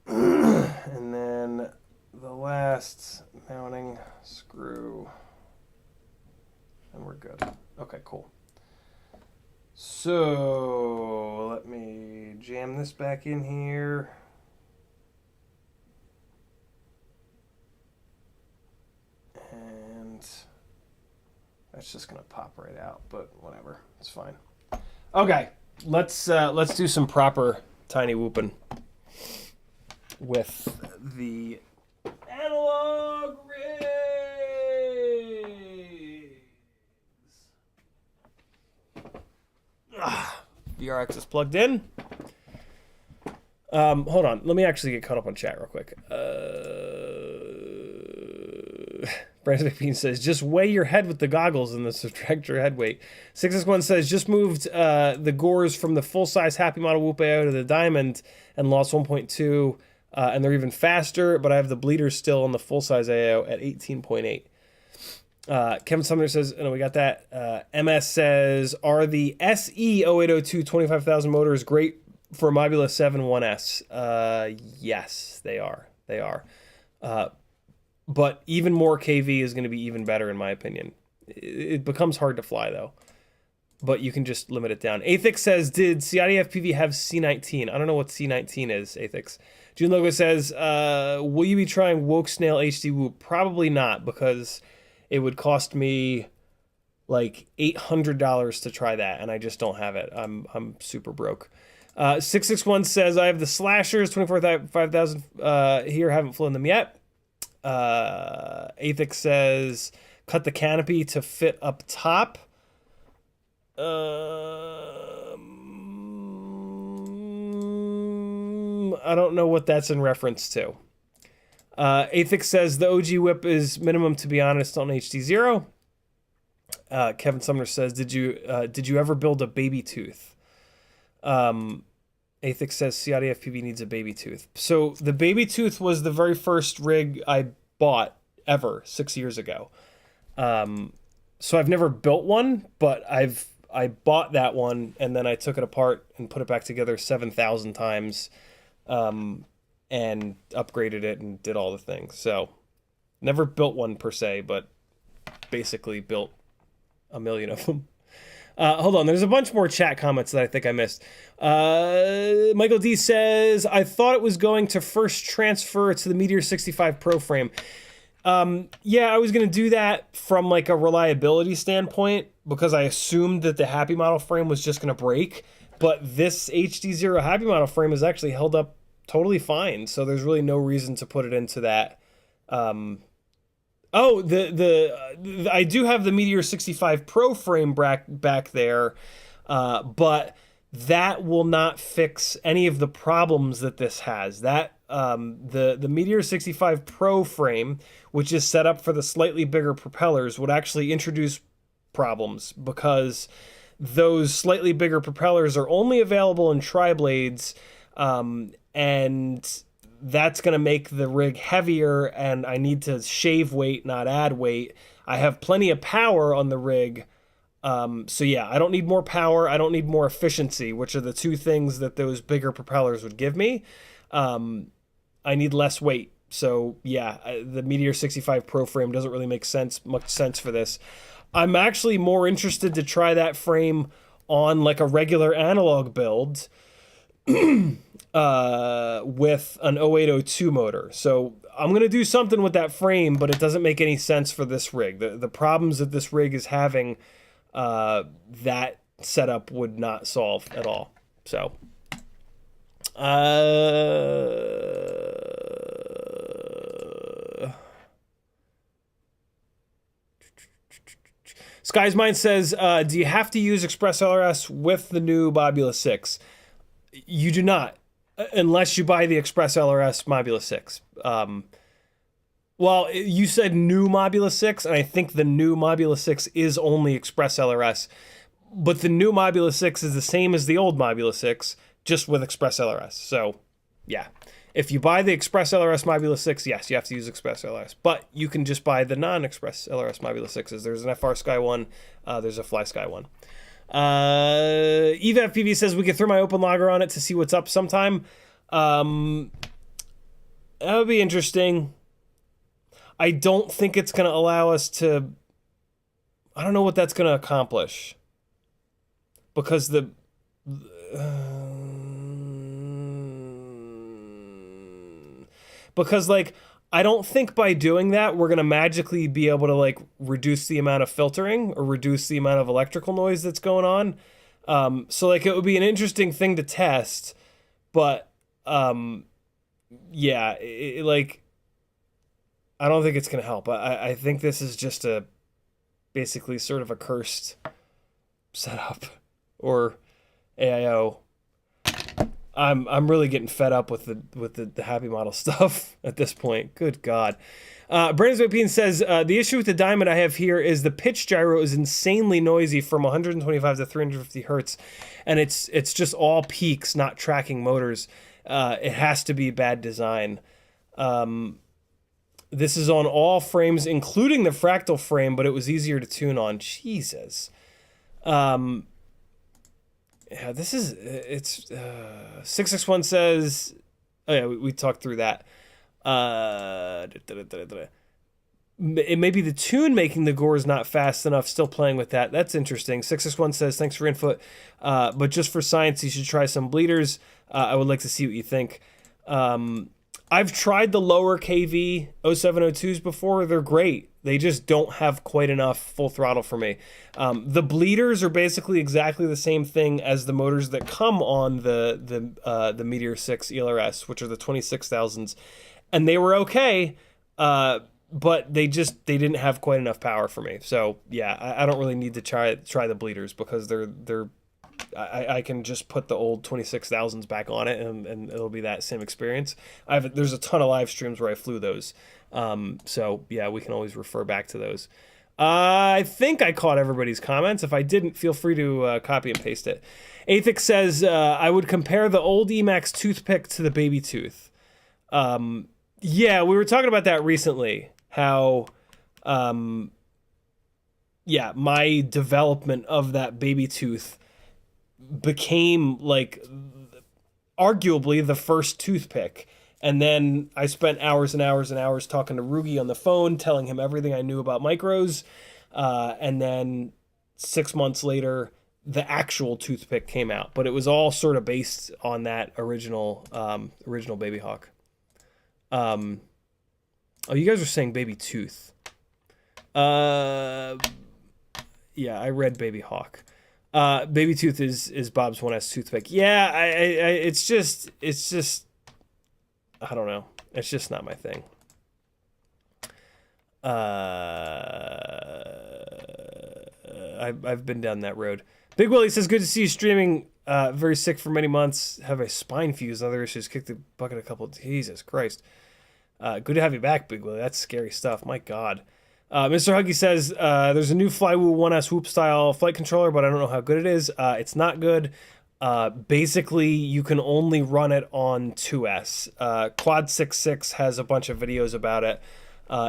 And then the last mounting screw, and we're good. Okay, cool. So let me jam this back in here. And that's just gonna pop right out, but whatever, it's fine. Okay, let's do some proper tiny whooping with the analog rigs. VRX is plugged in. Hold on, let me actually get caught up on chat real quick. Brandon McBean says, just weigh your head with the goggles and subtract your head weight. 661 says, just moved the gores from the full-size Happy Model Whoop AO to the Diamond and lost 1.2, and they're even faster, but I have the bleeders still on the full-size AO at 18.8. Kevin Sumner says, no, we got that. MS says, are the SE 0802 25,000 motors great for Mobula 7 1S? Yes, they are. They are. But even more KV is going to be even better, in my opinion. It becomes hard to fly, though. but you can just limit it down. Athix says, did CiottiFPV have C19? I don't know what C19 is, Athix. June Logo says, will you be trying Woke Snail HD Whoop? Probably not, because it would cost me like $800 to try that, and I just don't have it. I'm super broke. 661 says, I have the Slashers, 25,000 here, haven't flown them yet. Athix says, cut the canopy to fit up top. I don't know what that's in reference to. Athix says the OG whip is minimum, to be honest, on HDZero. Kevin Sumner says, did you ever build a baby tooth? Athix says CiottiFPV needs a baby tooth. So the baby tooth was the very first rig I bought ever 6 years ago. So I've never built one, but I bought that one, and then I took it apart and put it back together 7,000 times, and upgraded it and did all the things. So never built one per se, but basically built a million of them. Hold on, there's a bunch more chat comments that I think I missed. Michael D says, I thought it was going to first transfer to the Meteor 65 Pro frame. Yeah, I was going to do that from like a reliability standpoint, because I assumed that the Happy Model frame was just going to break, but this HDZero Happy Model frame is actually held up totally fine, so there's really no reason to put it into that. I do have the Meteor 65 Pro frame back there, but that will not fix any of the problems that this has. That the Meteor 65 Pro frame, which is set up for the slightly bigger propellers, would actually introduce problems, because those slightly bigger propellers are only available in tri-blades, and that's going to make the rig heavier, and I need to shave weight, not add weight. I have plenty of power on the rig, so yeah, I don't need more power, I don't need more efficiency, which are the two things that those bigger propellers would give me. I need less weight. So yeah, the Meteor 65 Pro frame doesn't really make much sense for this. I'm actually more interested to try that frame on like a regular analog build with an 0802 motor. So I'm going to do something with that frame, but it doesn't make any sense for this rig. The problems that this rig is having, that setup would not solve at all. So Sky's Mind says, do you have to use Express LRS with the new Mobula 6? You do not, unless you buy the Express LRS Mobula 6. Well, you said new Mobula 6, and I think the new Mobula 6 is only Express LRS. But the new Mobula 6 is the same as the old Mobula 6, just with Express LRS. So, yeah. If you buy the Express LRS Mobula 6, yes, you have to use Express LRS. But you can just buy the non-Express LRS Mobula 6s. There's an FR Sky one. There's a Fly Sky one. Eva FPV says we could throw my open logger on it to see what's up sometime. That would be interesting. I don't think it's going to allow us to... I don't know what that's going to accomplish. Because because like I don't think by doing that we're going to magically be able to like reduce the amount of filtering or reduce the amount of electrical noise that's going on. So like it would be an interesting thing to test, but yeah, like I don't think it's going to help. I think this is just a basically sort of a cursed setup or AIO. I'm really getting fed up with the Happy Model stuff at this point. Good God. Brandon Zwapien says, the issue with the Diamond I have here is the pitch gyro is insanely noisy from 125 to 350 hertz, and it's just all peaks, not tracking motors. It has to be bad design. This is on all frames, including the fractal frame, but it was easier to tune on. Jesus. Yeah, this is, it's, 661 says, oh yeah, we talked through that. it may be the tune making the gore is not fast enough. Still playing with that. That's interesting. 661 says, thanks for input. But just for science, you should try some bleeders. I would like to see what you think. I've tried the lower KV 0702s before. They're great. They just don't have quite enough full throttle for me. The bleeders are basically exactly the same thing as the motors that come on the Meteor 6 ELRS, which are the 26,000s. And they were okay, but they didn't have quite enough power for me. So yeah, I don't really need to try the bleeders because I can just put the old 26,000s back on it and it'll be that same experience. There's a ton of live streams where I flew those. So yeah, we can always refer back to those. I think I caught everybody's comments. If I didn't, feel free to copy and paste it. Athix says, I would compare the old Emax toothpick to the baby tooth. Yeah, we were talking about that recently. How, yeah, my development of that baby tooth became like arguably the first toothpick. And then I spent hours and hours and hours talking to Rugi on the phone, telling him everything I knew about micros. And then 6 months later, the actual toothpick came out. But it was all sort of based on that original Baby Hawk. Oh, you guys are saying Baby Tooth. Yeah, I read Baby Hawk. Baby Tooth is Bob's 1S toothpick. Yeah, it's just I don't know. It's just not my thing. I've been down that road. Big Willie says, good to see you streaming. Very sick for many months. Have a spine fuse. Other issues. Kicked the bucket a couple. Jesus Christ. Good to have you back, Big Willie. That's scary stuff. My God. Mr. Huggy says, there's a new Flywoo 1S Whoop style flight controller, but I don't know how good it is. It's not good. Basically, you can only run it on 2S. Quad6 has a bunch of videos about it.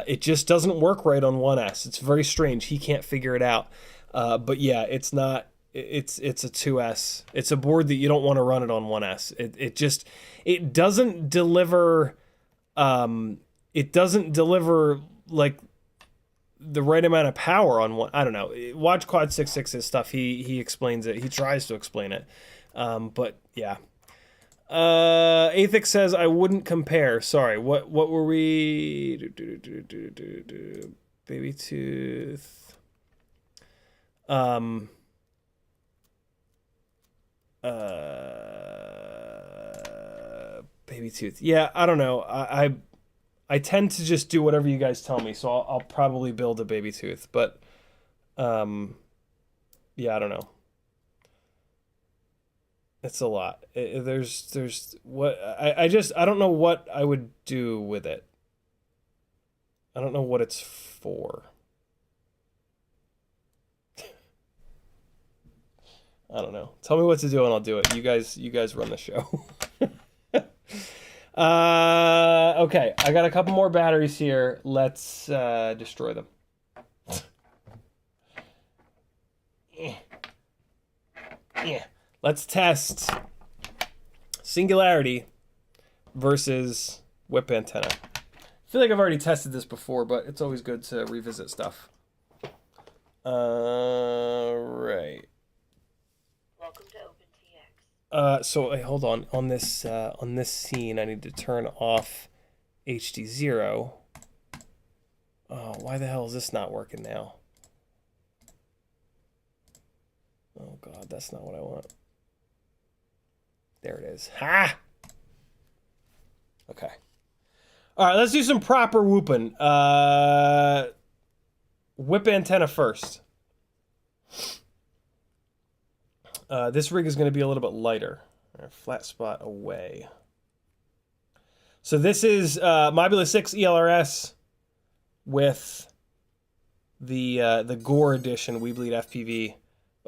It just doesn't work right on 1S. It's very strange. He can't figure it out. But yeah, it's not. It's a 2S. It's a board that you don't want to run it on 1S. It doesn't deliver. It doesn't deliver like the right amount of power on one. I don't know. Watch Quad6's stuff. He explains it. He tries to explain it. But yeah. Athix says I wouldn't compare. Sorry. What were we? Baby tooth. Baby tooth. Yeah, I don't know. I tend to just do whatever you guys tell me, so I'll probably build a baby tooth, but yeah, I don't know. It's a lot. There's what I don't know what I would do with it. I don't know what it's for. I don't know. Tell me what to do and I'll do it. You guys run the show. Okay, I got a couple more batteries here. Let's destroy them. Yeah. Let's test singularity versus whip antenna. I feel like I've already tested this before, but it's always good to revisit stuff. Right. Welcome to OpenTX. So wait, hold on. On this scene, I need to turn off HDZero. Oh, why the hell is this not working now? Oh God, that's not what I want. There it is. Ha! Okay. All right, let's do some proper whooping. Whip antenna first. This rig is going to be a little bit lighter. Flat spot away. So this is Mob6 ELRS with the Gore edition Weebleed FPV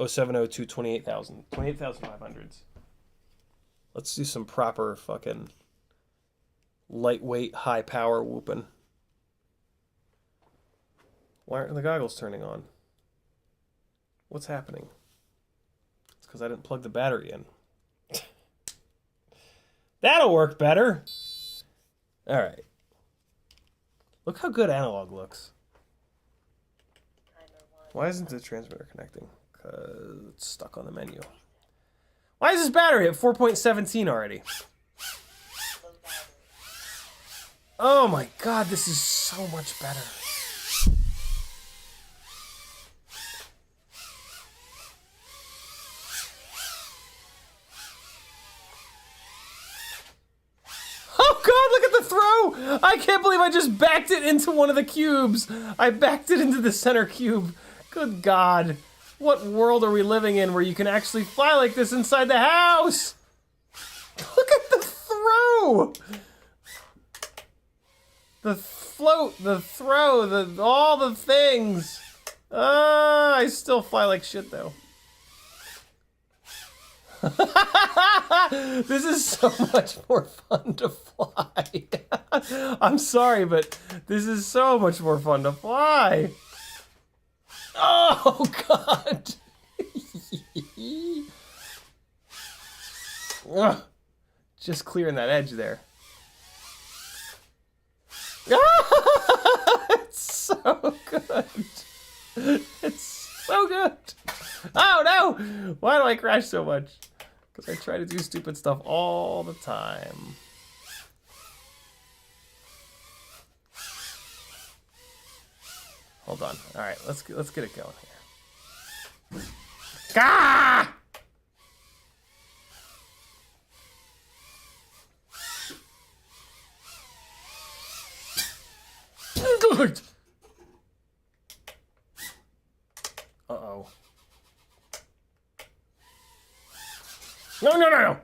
0702 28,000 28,500s. Let's do some proper fucking lightweight, high power whooping. Why aren't the goggles turning on? What's happening? It's because I didn't plug the battery in. That'll work better. All right. Look how good analog looks. Why isn't the transmitter connecting? Because it's stuck on the menu. Why is this battery at 4.17 already? Oh my god, this is so much better. Oh god, look at the throw! I can't believe I just backed it into one of the cubes. I backed it into the center cube. Good god. What world are we living in where you can actually fly like this inside the house? Look at the throw! The float, the throw, all the things. I still fly like shit though. This is so much more fun to fly. I'm sorry, but this is so much more fun to fly. Oh, God. Ugh. Just clearing that edge there. It's so good. It's so good. Oh, no. Why do I crash so much? Because I try to do stupid stuff all the time. Hold on. All right, let's get it going here. Ah! Uh-oh. No. I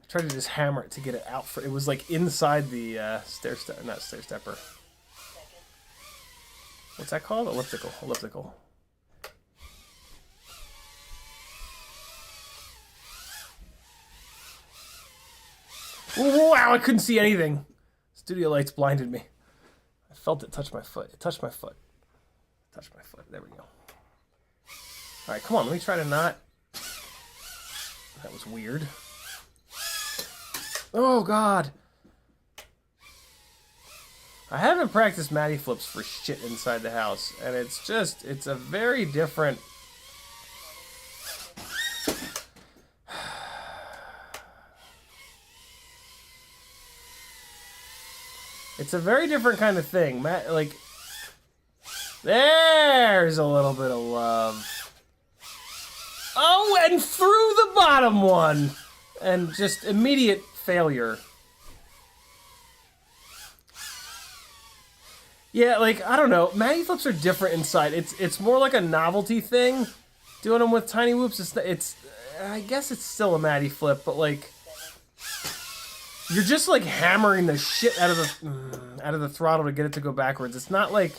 tried to just hammer it to get it out for it was like inside the not stair stepper. What's that called? Elliptical. Wow, I couldn't see anything. Studio lights blinded me. I felt it touch my foot. It touched my foot. There we go. All right, come on. Let me try to not. That was weird. Oh, God. I haven't practiced Matty flips for shit inside the house, and it's a very different... It's a very different kind of thing. Like, there's a little bit of love. Oh, and through the bottom one! And just immediate failure. Yeah, like, I don't know. Matty flips are different inside. It's more like a novelty thing. Doing them with tiny whoops, it's I guess it's still a Matty flip, but like... You're just like hammering the shit out of the throttle to get it to go backwards. It's not like...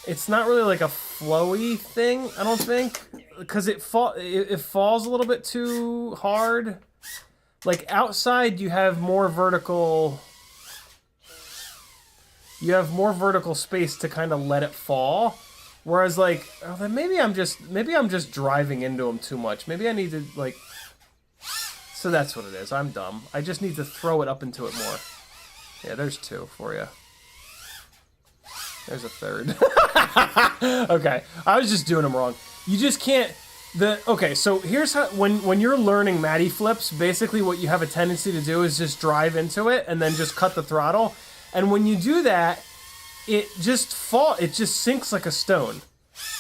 It's not really like a flowy thing, I don't think. Because it falls a little bit too hard. Like, outside you have more vertical... You have more vertical space to kind of let it fall. Whereas, like, oh, then maybe I'm just driving into them too much. Maybe I need to, like... So that's what it is. I'm dumb. I just need to throw it up into it more. Yeah, there's two for you. There's a third. Okay, I was just doing them wrong. You just can't... Okay, so here's how... When you're learning Matty flips, basically what you have a tendency to do is just drive into it and then just cut the throttle. And when you do that, it just sinks like a stone.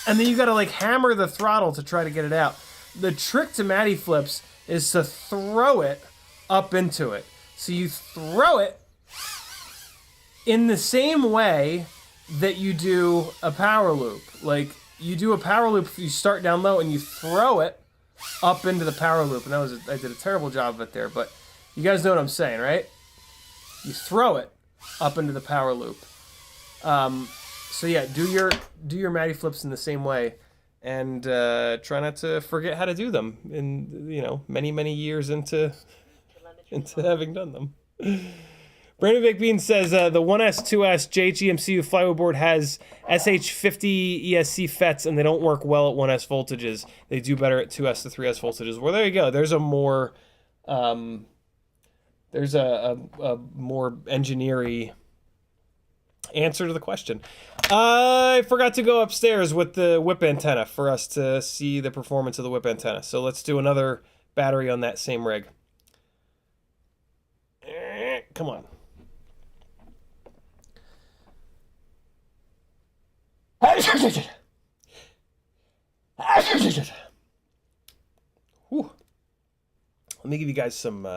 And then you gotta like hammer the throttle to try to get it out. The trick to Matty flips is to throw it up into it. So you throw it in the same way that you do a power loop. Like, you do a power loop, you start down low and you throw it up into the power loop. And I did a terrible job of it there, but you guys know what I'm saying, right? You throw it up into the power loop. So yeah, do your Matty flips in the same way, and try not to forget how to do them. In many years into having done them. Brandon McBean says the 1S 2S JHEMCU flywheel board has SH50 ESC FETs, and they don't work well at 1S voltages. They do better at 2S to 3S voltages. Well, there you go. There's a more answer to the question. I forgot to go upstairs with the whip antenna for us to see the performance of the whip antenna. So let's do another battery on that same rig. Come on. Whew. Let me give you guys some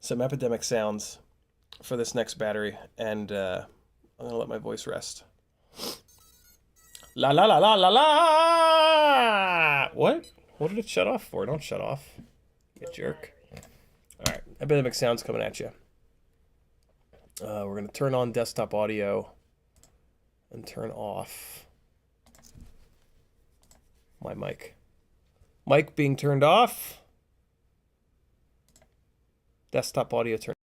epidemic sounds for this next battery, and I'm gonna let my voice rest. La la la la la la! What? What did it shut off for? Don't shut off, you jerk. All right, epidemic sounds coming at you. We're gonna turn on desktop audio and turn off my mic. Mic being turned off. Desktop audio turned.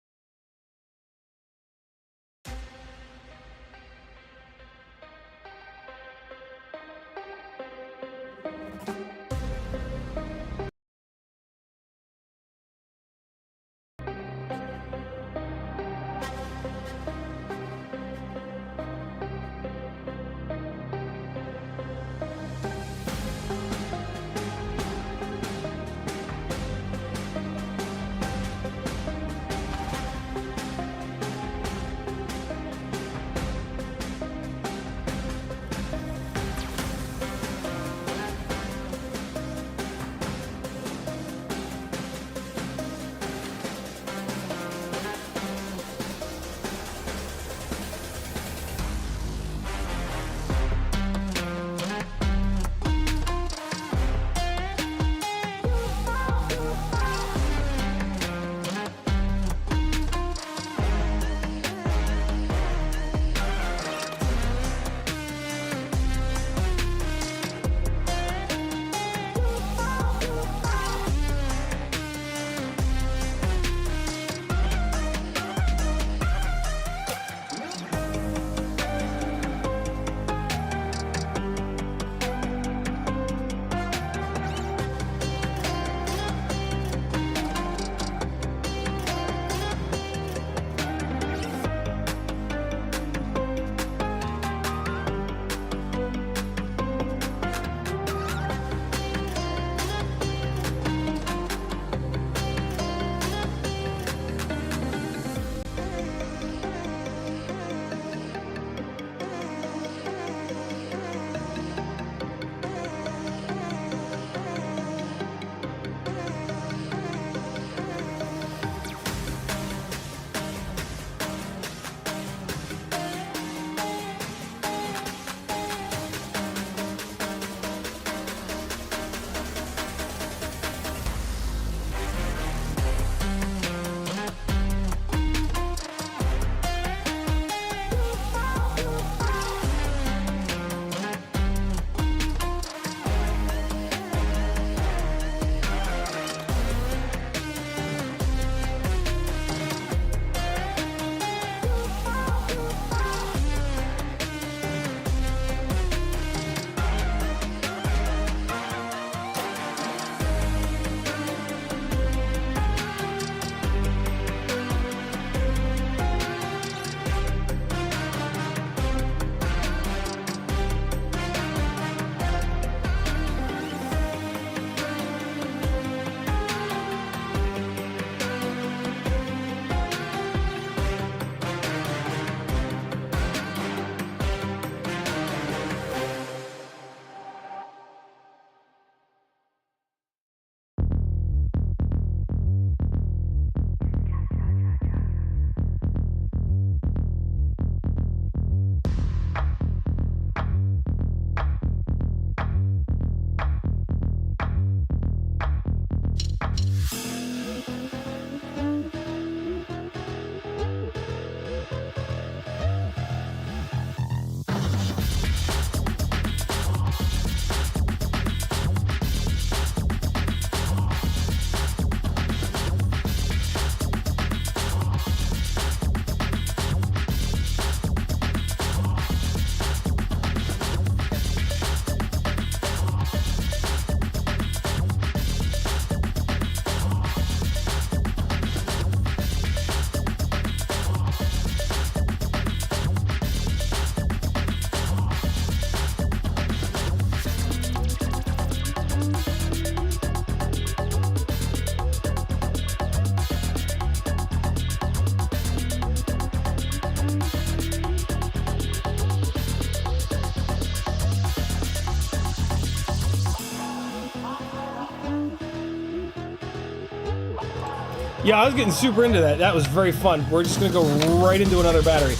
Yeah, I was getting super into that. That was very fun. We're just gonna go right into another battery.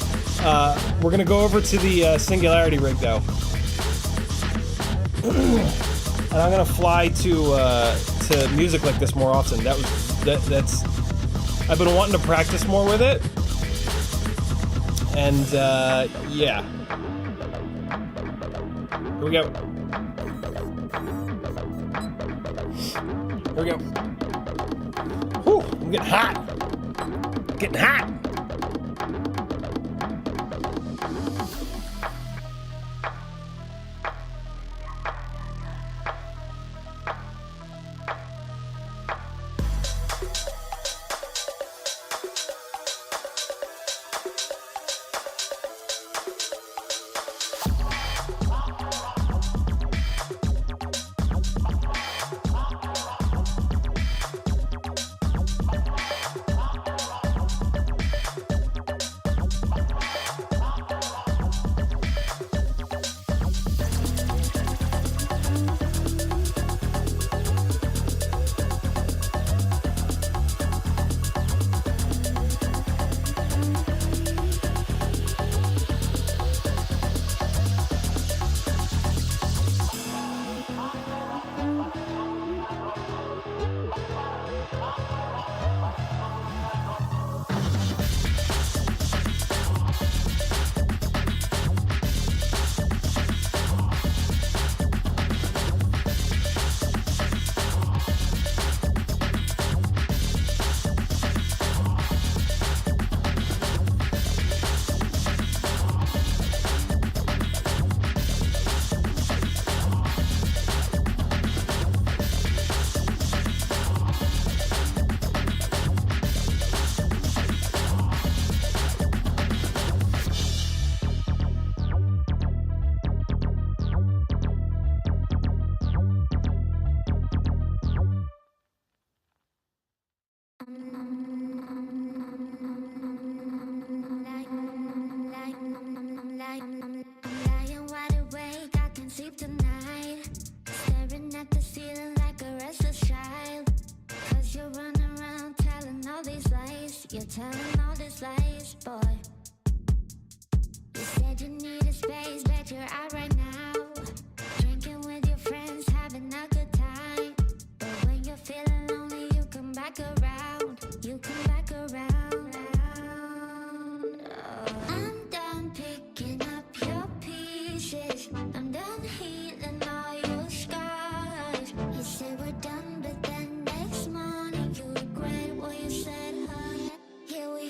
We're gonna go over to the singularity rig though, and I'm gonna fly to music like this more often. That's I've been wanting to practice more with it, and yeah. Here we go. Here we go. Whew, I'm getting hot. Getting hot. You're telling all these lies, boy. You said you needed space, but you're out right now, drinking with your friends, having a good time. But when you're feeling lonely, you come back around. You come back around. Oh. I'm done picking up your pieces. I'm done healing all your scars. You say we're done, but then next morning you regret what you said, huh? Here we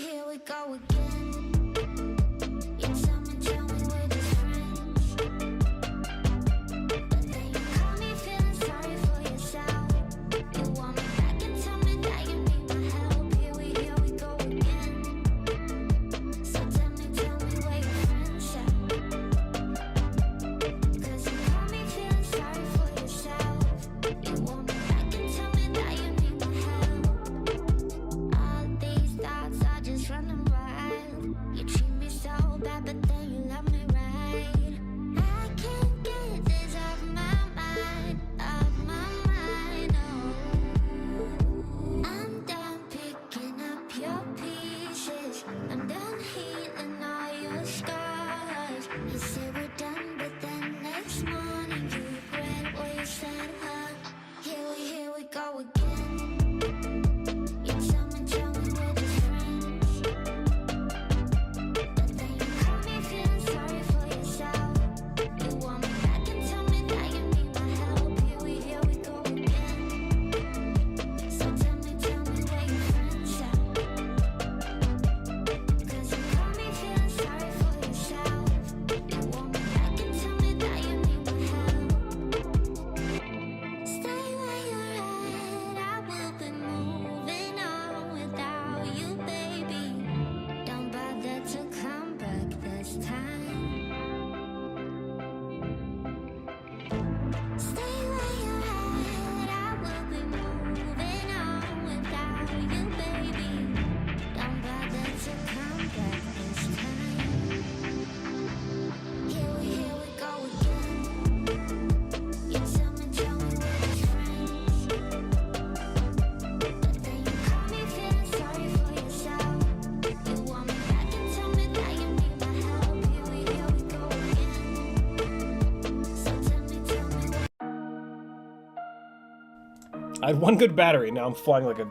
I had one good battery. Now I'm flying like a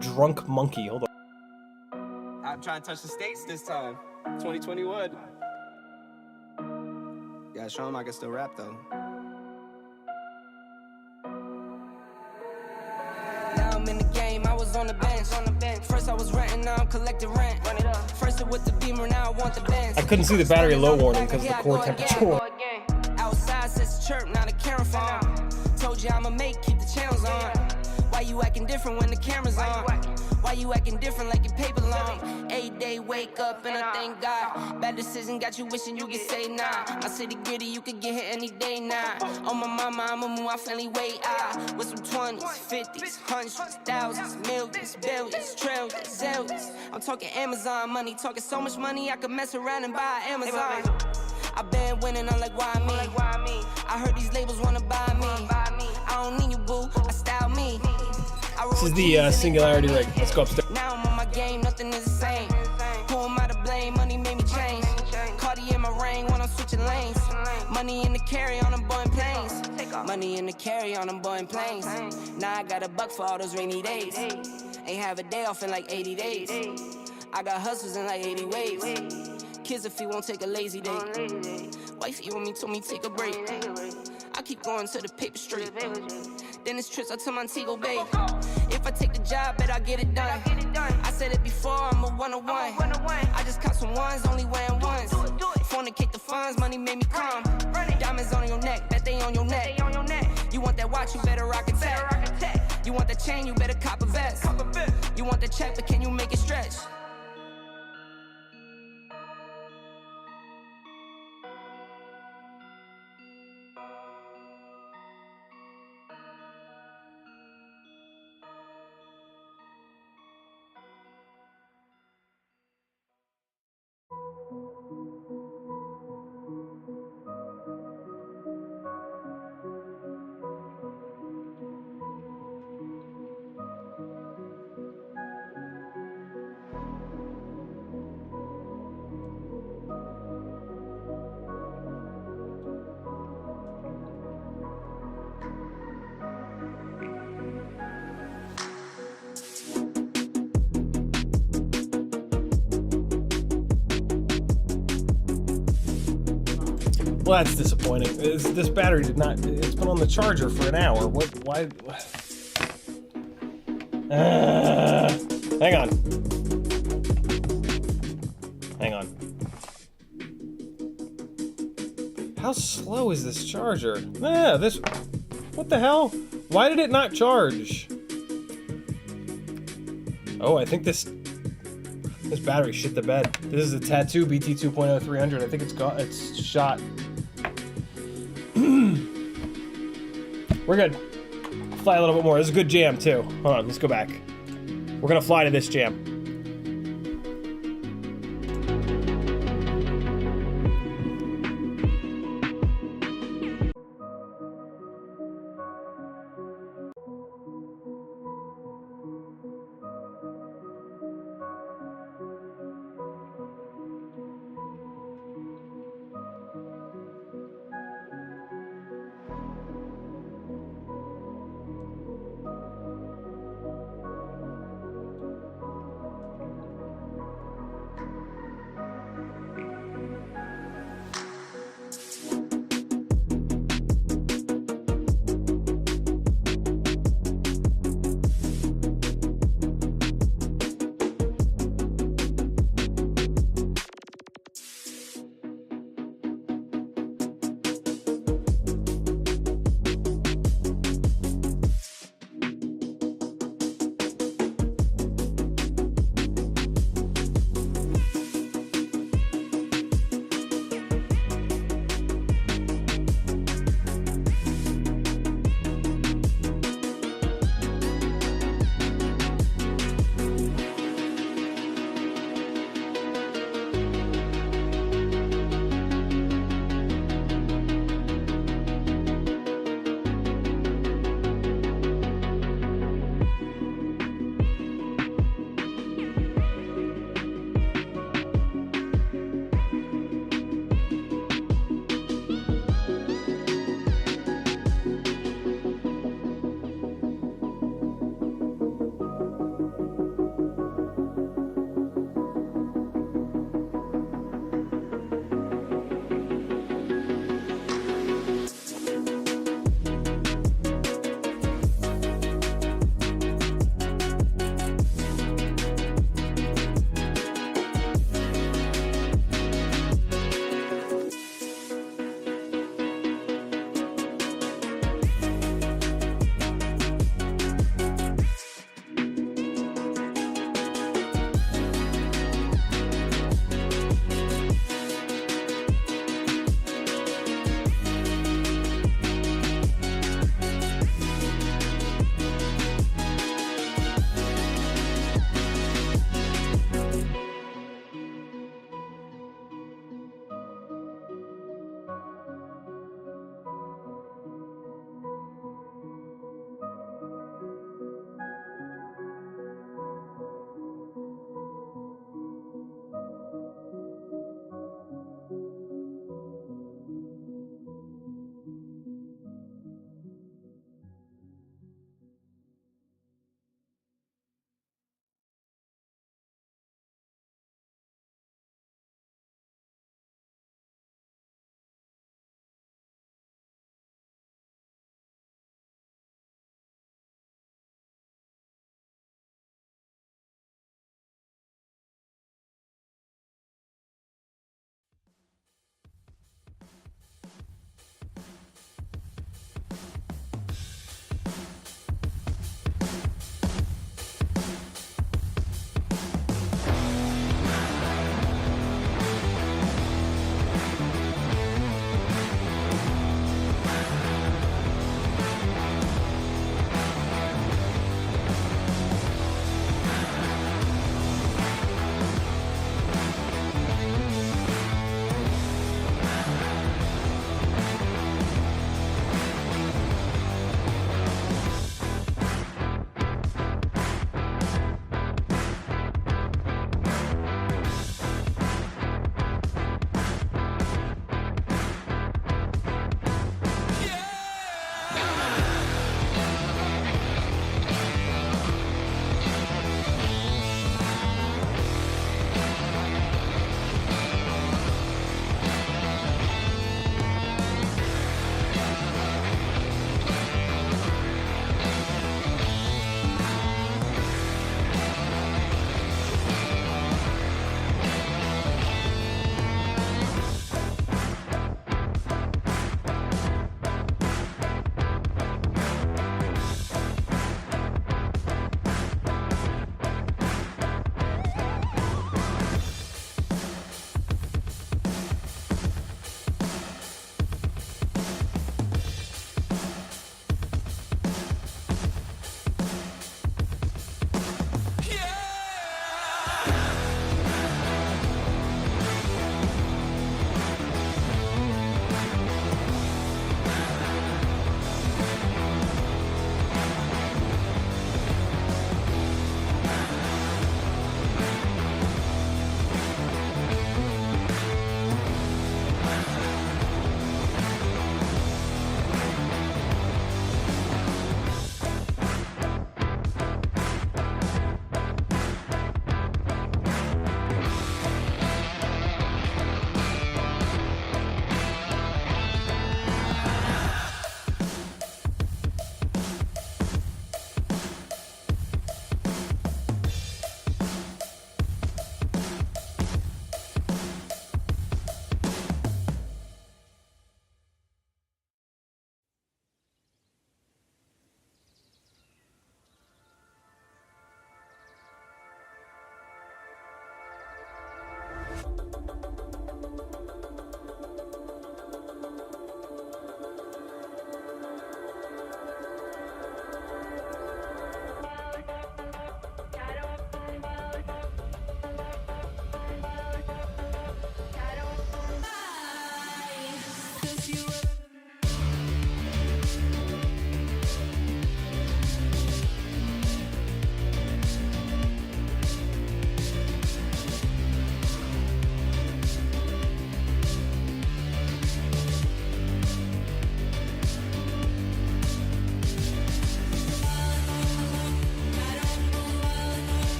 drunk monkey. Hold on. I'm trying to touch the States this time. 2021. Yeah, show him I can still rap though. Now I'm in the game, I was on the bench. First I was renting, now I'm collecting rent. First it with the Beamer, now I want the Benz. I couldn't see the battery low warning because of the core temperature. Outside says the chirp, not a camera phone. Told you I'ma make, keep the channels on. Why you acting different when the camera's on? Why you acting different like your paper long? 8 day wake up and I thank God. Bad decision got you wishing you could say nah. My city gritty, you could get hit any day now. On my mama, I'ma move my family way out. With some 20s, 50s, hundreds, thousands, millions, billions, trillions, zillions. I'm talking Amazon money, talking so much money I could mess around and buy Amazon. I been winning, I'm like, why me? I heard these labels wanna buy me. I don't need you, boo, I style me. This is the singularity rig. Let's go upstairs. Now I'm on my game, nothing is the same. Who am I to blame? Money made me change. Cardi in my ring when I'm switching lanes. Money in the carry on them Boeing planes. Money in the carry on them Boeing planes. Now I got a buck for all those rainy days. Ain't have a day off in like 80 days. I got hustles in like 80 ways. Kids if he won't take a lazy day. Wifey on me told me take a break. I keep going to the paper straight. Then it's trips out to Montego Bay. If I take the job, bet I get it done. I said it before, I'm a 101. I just caught some ones, only wearing ones. Fornicate the funds, money made me calm. Diamonds on your neck, bet they on your neck. You want that watch, you better rock it tech. You want that chain, you better cop a vest. You want the check, but can you make it stretch? Well, that's disappointing. This battery did not. It's been on the charger for an hour. What? Why? Hang on. Hang on. How slow is this charger? This. What the hell? Why did it not charge? Oh, I think this battery shit the bed. This is a Tattoo BT 2.0 300. I think it's shot. We're good. Fly a little bit more. This is a good jam too. Hold on, let's go back. We're gonna fly to this jam.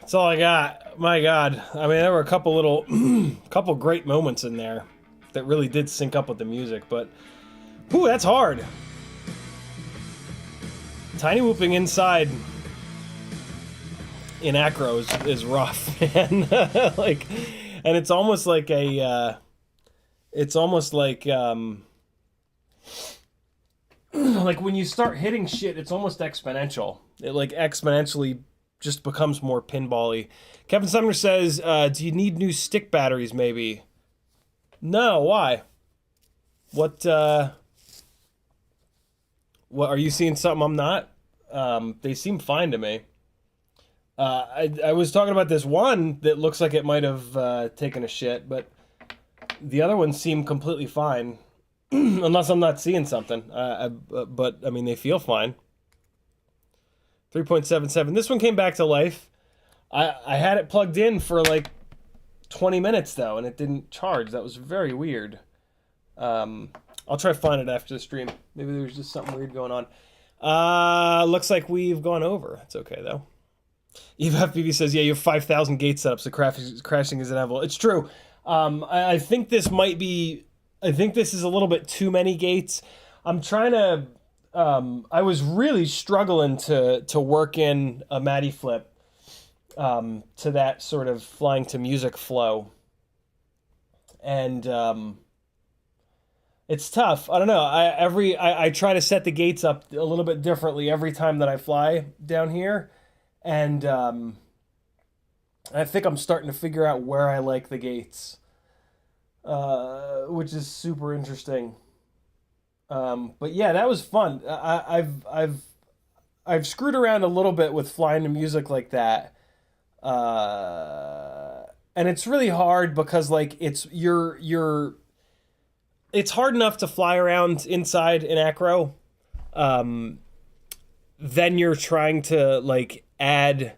That's all I got. My God. I mean, there were a couple little, couple great moments in there that really did sync up with the music, but, whew, that's hard. Tiny whooping inside in acro is rough, man. Like, and it's almost like a, like when you start hitting shit, it's almost exponential. It like exponentially just becomes more pinball-y. Kevin Sumner says, do you need new stick batteries maybe? No, why? What are you seeing something I'm not? They seem fine to me. I was talking about this one that looks like it might have taken a shit, but the other ones seem completely fine. Unless I'm not seeing something. But, I mean, they feel fine. 3.77. This one came back to life. I had it plugged in for like 20 minutes, though, and it didn't charge. That was very weird. I'll try to find it after the stream. Maybe there's just something weird going on. Looks like we've gone over. That's okay, though. EveFPV says, yeah, you have 5,000 gate setups. So crashing is inevitable. It's true. I think this might be... I think this is a little bit too many gates. I'm trying to... I was really struggling to work in a Matty flip to that sort of flying to music flow. And it's tough. I don't know. I try to set the gates up a little bit differently every time that I fly down here. And I think I'm starting to figure out where I like the gates. Which is super interesting. But yeah, that was fun. I've screwed around a little bit with flying to music like that. And it's really hard because like it's hard enough to fly around inside in acro. Then you're trying to like add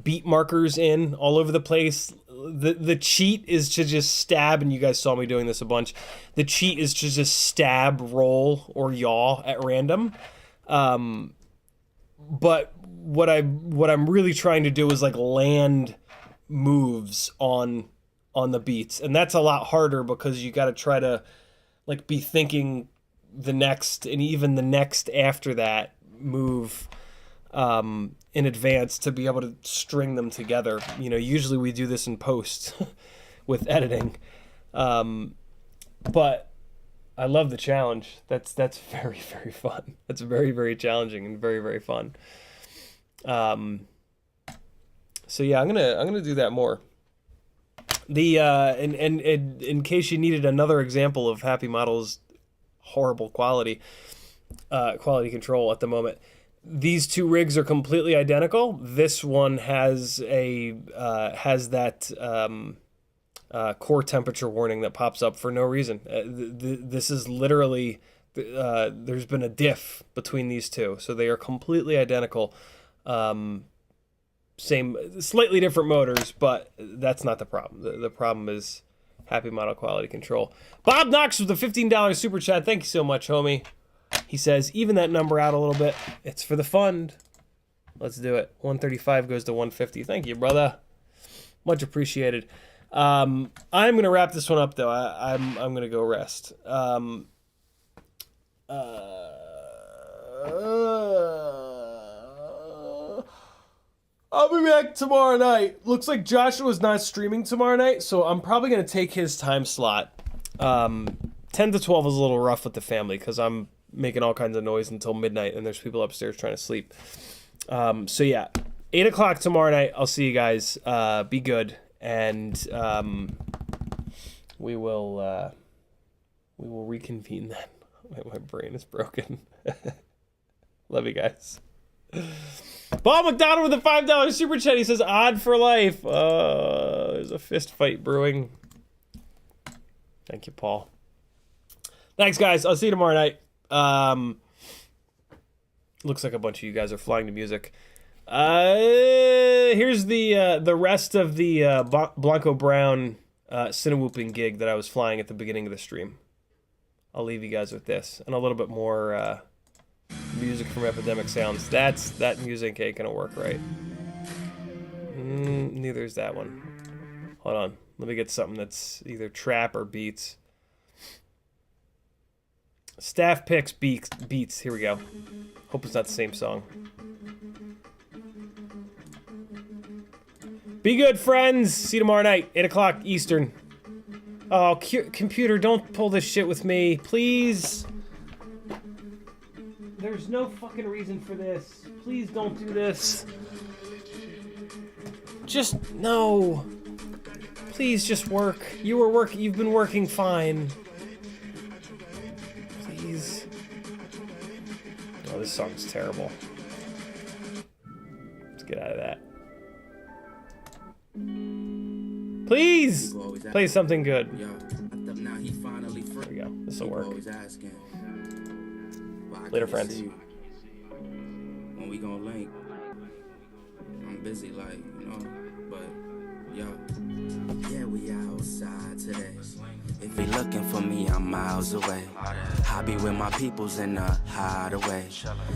beat markers in all over the place. The cheat is to just stab, and you guys saw me doing this a bunch. The cheat is to just stab, roll, or yaw at random. But what I'm really trying to do is like land moves on the beats, and that's a lot harder because you got to try to like be thinking the next and even the next after that move in advance to be able to string them together. You know, usually we do this in post with editing. But I love the challenge. That's very, very fun. That's very, very challenging and very, very fun. So yeah, I'm gonna do that more. The and in case you needed another example of Happy Model's horrible quality control at the moment, these two rigs are completely identical. This one has that core temperature warning that pops up for no reason. This is literally there's been a diff between these two, so they are completely identical. Same, slightly different motors, but that's not the problem. The problem is Happy Model quality control. Bob Knox with the $15 super chat. Thank you so much, homie. He says, even that number out a little bit. It's for the fund. Let's do it. 135 goes to 150. Thank you, brother. Much appreciated. I'm going to wrap this one up, though. I'm going to go rest. I'll be back tomorrow night. Looks like Joshua's not streaming tomorrow night, so I'm probably going to take his time slot. 10 to 12 is a little rough with the family because I'm making all kinds of noise until midnight, and there's people upstairs trying to sleep. So yeah, 8 o'clock tomorrow night. I'll see you guys. Be good, and we will reconvene then. My brain is broken. Love you guys. Paul McDonald with a $5 super chat. He says, odd for life. There's a fist fight brewing. Thank you, Paul. Thanks, guys. I'll see you tomorrow night. Looks like a bunch of you guys are flying to music. Here's the rest of the Blanco Brown Cinewhooping gig that I was flying at the beginning of the stream. I'll leave you guys with this and a little bit more music from Epidemic Sounds. That music ain't gonna work right. Neither is that one. Hold on. Let me get something that's either trap or beats. Staff picks beats. Here we go. Hope it's not the same song. Be good, friends. See you tomorrow night, 8 o'clock Eastern. Oh, computer, don't pull this shit with me, please. There's no fucking reason for this. Please don't do this. Just, no. Please just work. You've been working fine. Please. Oh, this song's terrible. Let's get out of that. Please! Play something good. There we go. This'll work. Later, friends. When we gon' link, I'm busy, like, you know, but yeah, we outside today. If they looking for me, I'm miles away. I be with my peoples in the hideaway.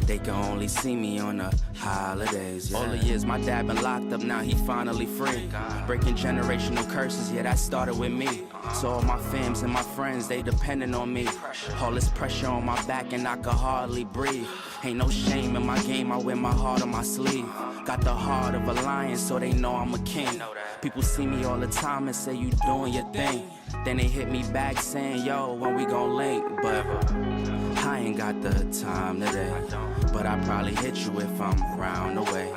They can only see me on the holidays. All the years my dad been locked up, now he finally free. Breaking generational curses, yeah, that started with me. So all my fams and my friends, they depending on me. All this pressure on my back and I could hardly breathe. Ain't no shame in my game, I wear my heart on my sleeve. Got the heart of a lion, so they know I'm a king. People see me all the time and say you doing your thing. Then they hit me back saying, yo, when we gon' link? But I ain't got the time today. But I probably hit you if I'm round the way.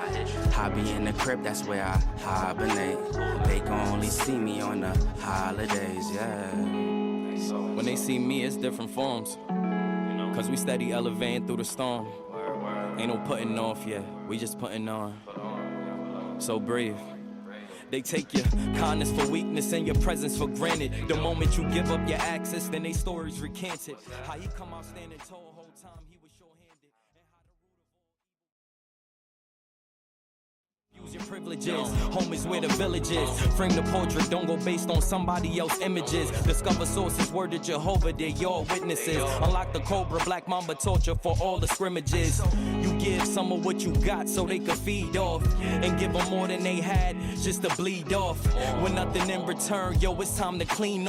I be in the crib, that's where I hibernate. They gon' only see me on the holidays, yeah. When they see me, it's different forms. Cause we steady elevating through the storm. Ain't no putting off, yeah, we just putting on. So breathe. They take your kindness for weakness and your presence for granted. The moment you give up your access, then they stories recanted. How you come out standing tall whole time he was short-handed. Use your privileges, home is where the village is. Frame the portrait, don't go based on somebody else's images. Discover sources, word to Jehovah, they're your witnesses. Unlock the cobra, black mamba torture for all the scrimmages. You give some of what you got so they could feed off. And give them more than they had just to bleed off. With nothing in return, yo, it's time to clean off.